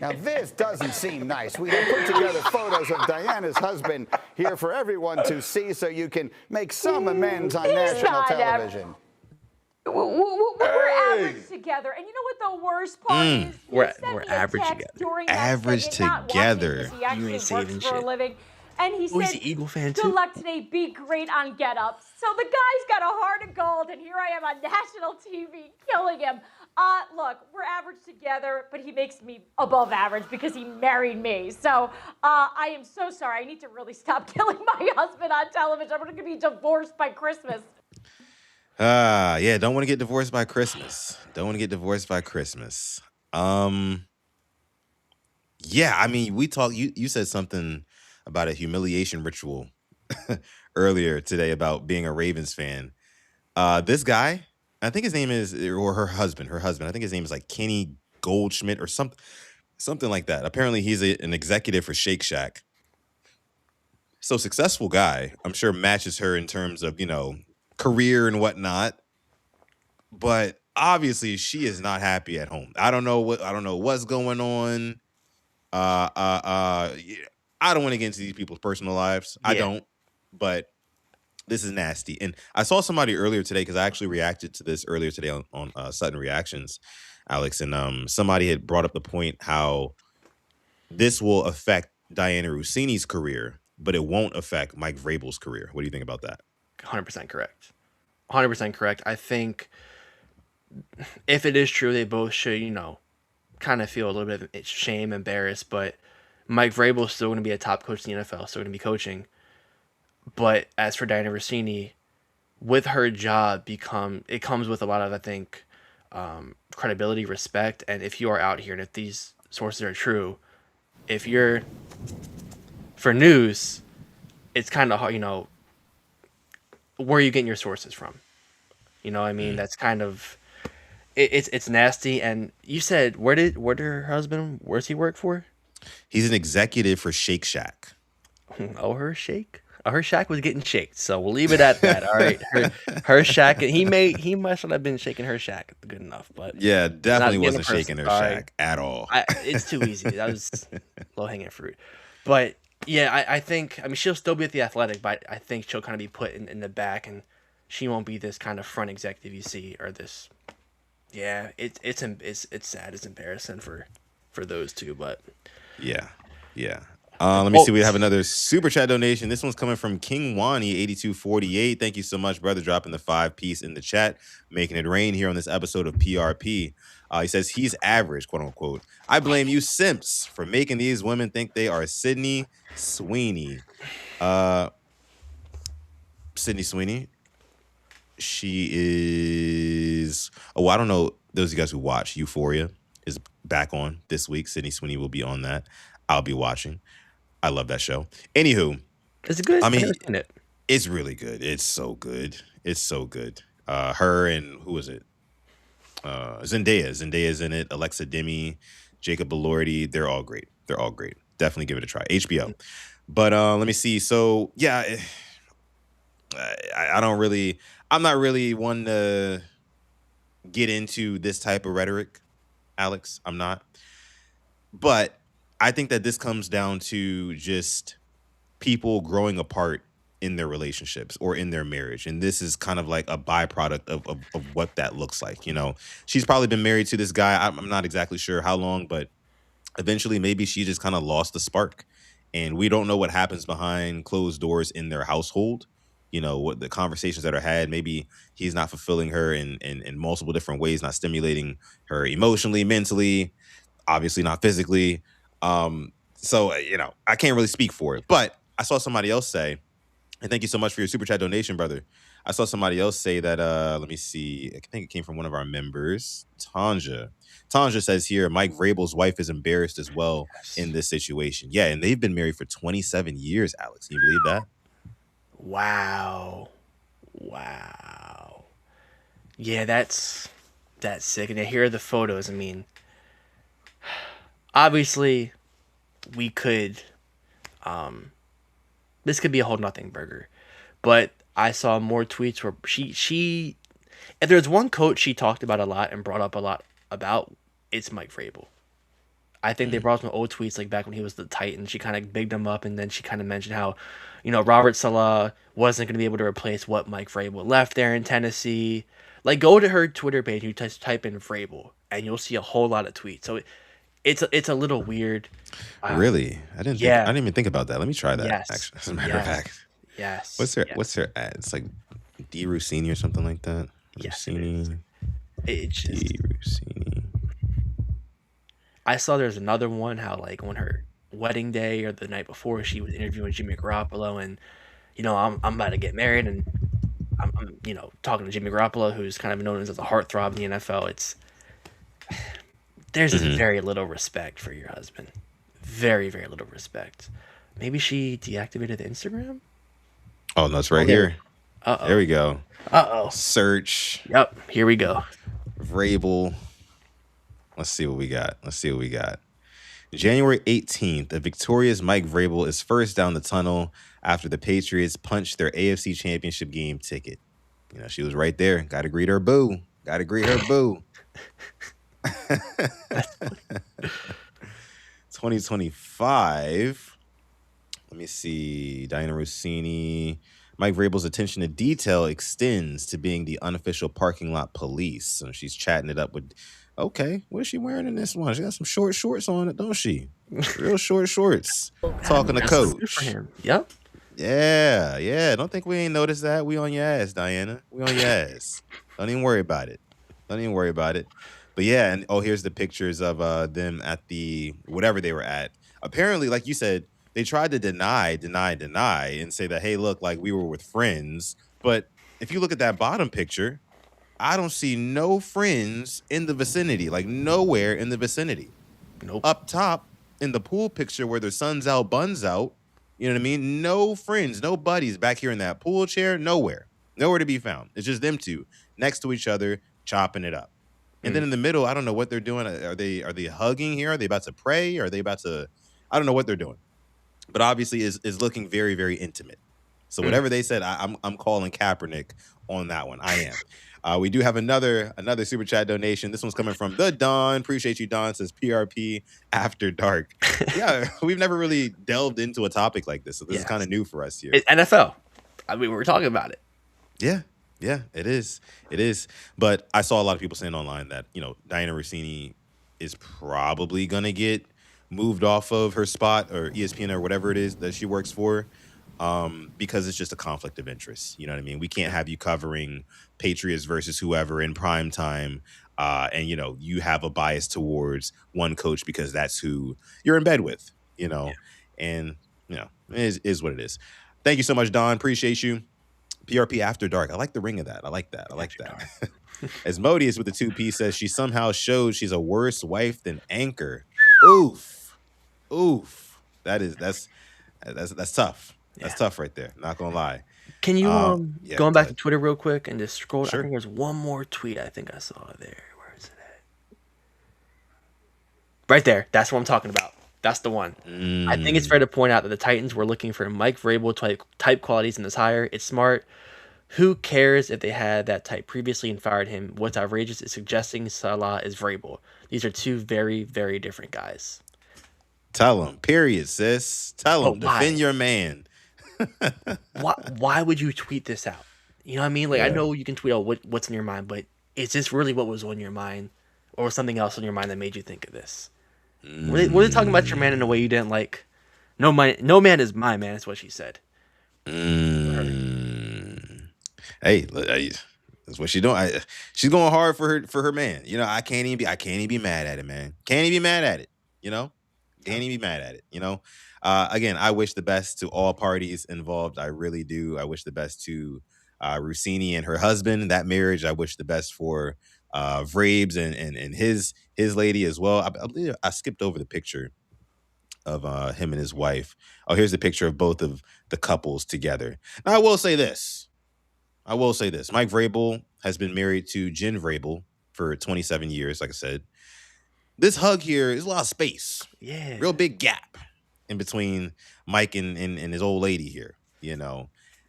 Now, this doesn't seem nice. We have put together photos of Diana's husband here for everyone to see so you can make some amends on national television. We're average together. And you know what the worst part is? We're average together. Average together. You ain't saving shit. For a living. And he said, he's an Eagle fan too. Good luck today. Be great on Get Up. So the guy's got a heart of gold, and here I am on national TV killing him. Look, we're average together, but he makes me above average because he married me. So I am so sorry. I need to really stop killing my husband on television. I'm going to be divorced by Christmas. Yeah, don't want to get divorced by Christmas. Yeah, I mean, we talked, you said something about a humiliation ritual earlier today about being a Ravens fan. This guy, I think his name is, or her husband, I think his name is Kenny Goldschmidt or something like that. Apparently he's an executive for Shake Shack. So successful guy, I'm sure matches her in terms of, career and whatnot. But obviously she is not happy at home. I don't know what's going on. I don't want to get into these people's personal lives. Yeah. I don't, but this is nasty. And I saw somebody earlier today, because I actually reacted to this earlier today on Sudden Reactions, Alex, and somebody had brought up the point how this will affect Diana Russini's career, but it won't affect Mike Vrabel's career. What do you think about that? 100% correct. 100% correct. I think if it is true, they both should, kind of feel a little bit of shame, embarrassed, but Mike Vrabel is still going to be a top coach in the NFL, still going to be coaching. But as for Diana Russini, with her job, it comes with a lot of, I think, credibility, respect. And if you are out here, and if these sources are true, if you're for news, it's kind of hard, where are you getting your sources from? That's kind of it's nasty. And you said where's her husband? Where's he work for? He's an executive for Shake Shack. Oh, her shack was getting shaked, so we'll leave it at that. All right, her shack, and he must have been shaking her shack good enough, but yeah, definitely wasn't shaking her shack at all. It's too easy. That was low hanging fruit. But yeah, I think she'll still be at the Athletic, but I think she'll kind of be put in the back, and she won't be this kind of front executive you see, or this. Yeah, it's sad. It's embarrassing for those two, but yeah. Let me see. We have another super chat donation. This one's coming from King Wani 8248. Thank you so much, brother, dropping the 5-piece in the chat, making it rain here on this episode of PRP. He says he's average, quote unquote. I blame you simps for making these women think they are Sydney Sweeney. Sydney Sweeney. She is. Oh, I don't know. Those of you guys who watch Euphoria is back on this week. Sydney Sweeney will be on that. I'll be watching. I love that show. Anywho, is it good? I mean, it's really good. It's so good. It's so good. Her and who is it? Zendaya. Zendaya's in it. Alexa Demi, Jacob Elordi. They're all great. They're all great. Definitely give it a try. HBO. But let me see. So yeah, I'm not really one to get into this type of rhetoric, Alex. I'm not. But I think that this comes down to just people growing apart in their relationships or in their marriage. And this is kind of like a byproduct of what that looks like. You know, she's probably been married to this guy. I'm not exactly sure how long, but eventually maybe she just kind of lost the spark. And we don't know what happens behind closed doors in their household. You know, what the conversations that are had, maybe he's not fulfilling her in multiple different ways, not stimulating her emotionally, mentally, obviously not physically. So, you know, I can't really speak for it, but I saw somebody else say, and thank you so much for your super chat donation, brother. I saw somebody else say that, let me see. I think it came from one of our members, Tanja. Tanja says here, Mike Vrabel's wife is embarrassed as well in this situation. Yeah, and they've been married for 27 years, Alex. Can you believe that? Wow. Yeah, that's sick. And here are the photos. I mean, obviously, we could, this could be a whole nothing burger, but I saw more tweets where she, if there's one coach she talked about a lot and brought up a lot about, it's Mike Vrabel. I think they brought some old tweets like back when he was the Titan. She kind of bigged him up, and then she kind of mentioned how, you know, Robert Saleh wasn't going to be able to replace what Mike Vrabel left there in Tennessee. Like, go to her Twitter page, you type in Vrabel, and you'll see a whole lot of tweets. So it's a little weird. Really? I didn't even think about that. Let me try that. Yes. Actually, as a matter of fact. Yes. What's her ad? It's like D Russini or something like that. Yes, Russini. It's just, D Russini. I saw there's another one how like on her wedding day or the night before she was interviewing Jimmy Garoppolo, and you know I'm about to get married, and I'm you know talking to Jimmy Garoppolo, who's kind of known as a heartthrob in the NFL. There's just very little respect for your husband, very little respect. Maybe she deactivated the Instagram. Oh no, it's right here. There we go. Search. Yep, here we go. Vrabel. Let's see what we got. January 18th, a victorious Mike Vrabel is first down the tunnel after the Patriots punched their AFC Championship game ticket. You know, she was right there. Got to greet her boo. 2025. Let me see. Diana Russini. Mike Vrabel's attention to detail extends to being the unofficial parking lot police. So she's chatting it up with, okay, what is she wearing in this one? She got some short shorts on it, don't she? Real short shorts. Talking to coach. Good for him. Yep. Yeah. Don't think we ain't noticed that. We on your ass, Diana. We on your ass. Don't even worry about it. But yeah, and here's the pictures of them at the whatever they were at. Apparently, like you said, they tried to deny and say that, hey, look, like we were with friends. But if you look at that bottom picture, I don't see no friends in the vicinity, like nowhere in the vicinity. Nope. Up top in the pool picture where their sun's out, buns out, you know what I mean? No friends, no buddies back here in that pool chair, nowhere to be found. It's just them two next to each other, chopping it up. And then in the middle, I don't know what they're doing. Are they hugging here? Are they about to pray? Are they about to, I don't know what they're doing. But obviously is looking very, very intimate. So whatever they said, I'm calling Kaepernick on that one. I am. We do have another super chat donation. This one's coming from the Don. Appreciate you, Don. Says PRP After Dark. Yeah, we've never really delved into a topic like this, so this is kind of new for us here. It's NFL. I mean, we're talking about it. Yeah, it is. But I saw a lot of people saying online that, you know, Diana Russini is probably gonna get moved off of her spot or ESPN or whatever it is that she works for, because it's just a conflict of interest. You know what I mean? We can't have you covering Patriots versus whoever in prime time, and you have a bias towards one coach because that's who you're in bed with. And it is what it is. Thank you so much, Don. Appreciate you. PRP After Dark. I like the ring of that. I like that. As Modius with the 2P says, she somehow showed she's a worse wife than Anchor. Oof. That's tough. That's tough right there. Not gonna lie. Can you going back to Twitter real quick and just scroll? Sure. I think there's one more tweet I think I saw there. Where is it at? Right there. That's what I'm talking about. That's the one. I think it's fair to point out that the Titans were looking for Mike Vrabel type qualities in this hire. It's smart. Who cares if they had that type previously and fired him? What's outrageous is suggesting Salah is Vrabel. These are two very, very different guys. Tell him. Period, sis. Tell him. Defend your man. Why would you tweet this out? You know what I mean? I know you can tweet out what's in your mind, but is this really what was on your mind, or was something else on your mind that made you think of this? Were they talking about your man in a way you didn't like? No man is my man, is what she said. Hey, that's what she's doing. She's going hard for her man. I can't even be mad at it, man. Can't even be mad at it. Can't even be mad at it. Again, I wish the best to all parties involved. I really do. I wish the best to Russini and her husband. That marriage. I wish the best for Vrabes and his lady as well. I believe I skipped over the picture of him and his wife. Oh, here's the picture of both of the couples together. Now, I will say this. Mike Vrabel has been married to Jen Vrabel for 27 years, like I said. This hug here is a lot of space. Yeah. Real big gap in between Mike and his old lady here.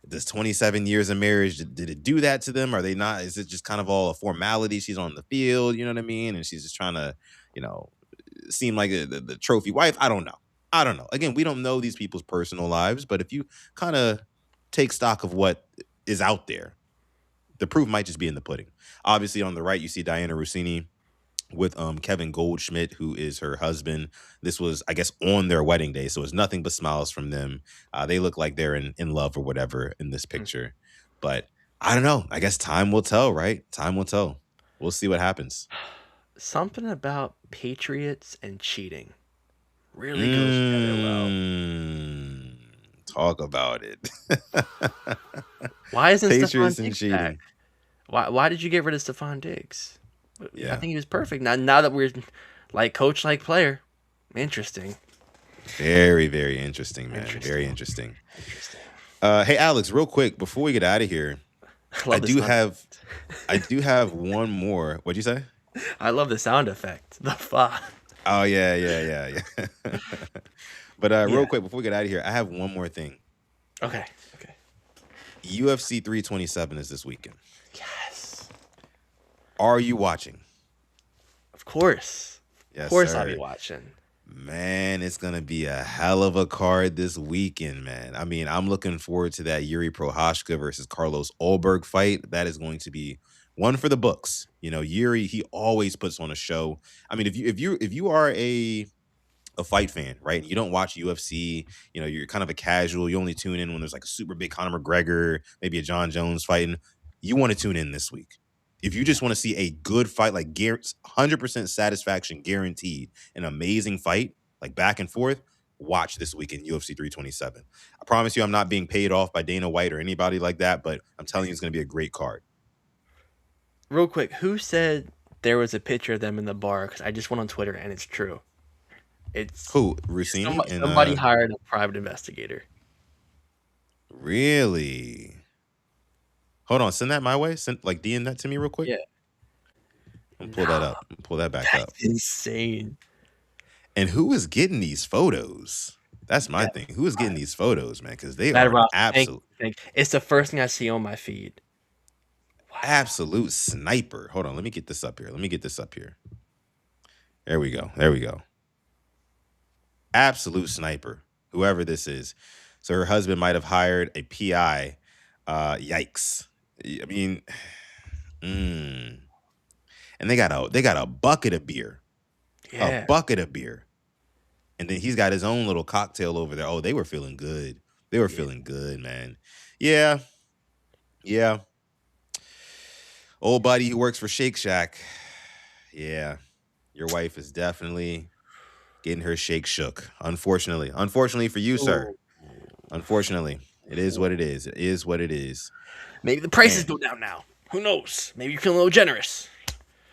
Does 27 years of marriage, did it do that to them? Are they not? Is it just kind of all a formality? She's on the field, you know what I mean? And she's just trying to, seem like the trophy wife. I don't know. Again, we don't know these people's personal lives, but if you kind of take stock of what is out there, the proof might just be in the pudding. Obviously, on the right, you see Diana Russini with Kevin Goldschmidt, who is her husband. This was, I guess, on their wedding day, so it's nothing but smiles from them. They look like they're in love or whatever in this picture. But I don't know. I guess time will tell, right? Time will tell. We'll see what happens. Something about Patriots and cheating really goes together well. Talk about it. Why isn't Patriots Stephon and Diggs cheating? back? Why did you get rid of Stephon Diggs? Yeah. I think he was perfect. Now that we're like coach, like player, interesting. Very, very interesting, man. Very interesting. Hey, Alex, real quick before we get out of here, I do have one more. What'd you say? I love the sound effect. The fa. Oh yeah. But real quick before we get out of here, I have one more thing. Okay. UFC 327 is this weekend. Yes. Are you watching? Of course. Yes, of course sir. I'll be watching. Man, it's going to be a hell of a card this weekend, man. I mean, I'm looking forward to that Yuri Prochazka versus Carlos Ulberg fight. That is going to be one for the books. Yuri, he always puts on a show. I mean, if you are a fight fan, right? And you don't watch UFC, you're kind of a casual. You only tune in when there's like a super big Conor McGregor, maybe a John Jones fighting. You want to tune in this week. If you just want to see a good fight, like 100% satisfaction guaranteed, an amazing fight, like back and forth, watch this weekend UFC 327. I promise you I'm not being paid off by Dana White or anybody like that, but I'm telling you it's going to be a great card. Real quick, who said there was a picture of them in the bar? Because I just went on Twitter and it's true. It's who? Russini? Somebody hired a private investigator. Really? Hold on, send that my way. DM that to me real quick. Yeah. Pull that up. Pull that back up. Insane. And who is getting these photos? That's my thing. Who is getting these photos, man? Because they are absolute. It's the first thing I see on my feed. Wow. Absolute sniper. Hold on, let me get this up here. There we go. Absolute sniper. Whoever this is. So her husband might have hired a PI. Yikes. I mean, and they got a bucket of beer. Yeah. A bucket of beer. And then he's got his own little cocktail over there. Oh, they were feeling good. They were feeling good, man. Yeah. Yeah. Old buddy who works for Shake Shack. Yeah. Your wife is definitely getting her shake shook. Unfortunately. Unfortunately for you, sir. Unfortunately. It is what it is. It is what it is. Maybe the prices go down now. Who knows? Maybe you're feeling a little generous.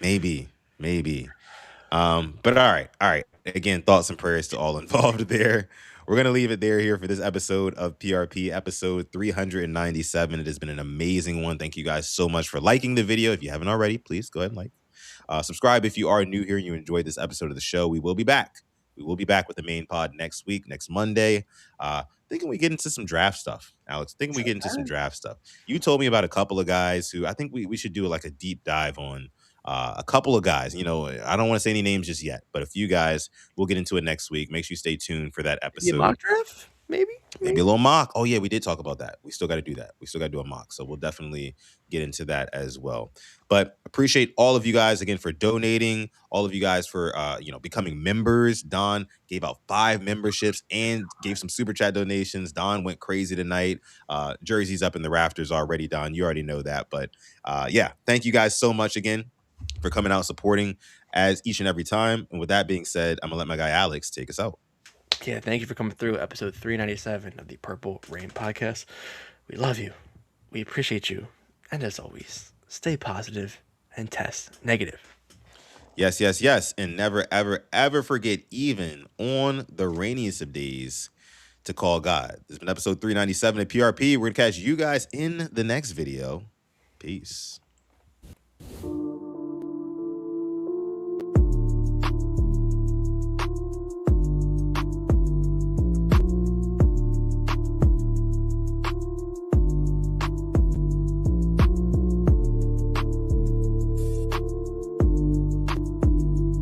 Maybe. But all right. Again, thoughts and prayers to all involved there. We're going to leave it there here for this episode of PRP, episode 397. It has been an amazing one. Thank you guys so much for liking the video. If you haven't already, please go ahead and like. Subscribe if you are new here and you enjoyed this episode of the show. We will be back. We will be back with the main pod next week, next Monday. Thinking we get into some draft stuff, Alex. You told me about a couple of guys who I think we should do like a deep dive on. A couple of guys, I don't want to say any names just yet, but a few guys. We'll get into it next week. Make sure you stay tuned for that episode. Mock draft, maybe a little mock. Oh yeah, we did talk about that. We still got to do that. We still got to do a mock, so we'll definitely get into that as well. But appreciate all of you guys again for donating. All of you guys for becoming members. Don gave out 5 memberships and gave some super chat donations. Don went crazy tonight. Jersey's up in the rafters already. Don, you already know that. But yeah, thank you guys so much again for coming out supporting as each and every time. And with that being said, I'm gonna let my guy Alex take us out. Yeah, thank you for coming through episode 397 of the Purple Rain podcast. We love you. We appreciate you. And as always, stay positive and test negative. Yes. And never, ever, ever forget, even on the rainiest of days, to call God. This has been episode 397 of PRP. We're going to catch you guys in the next video. Peace.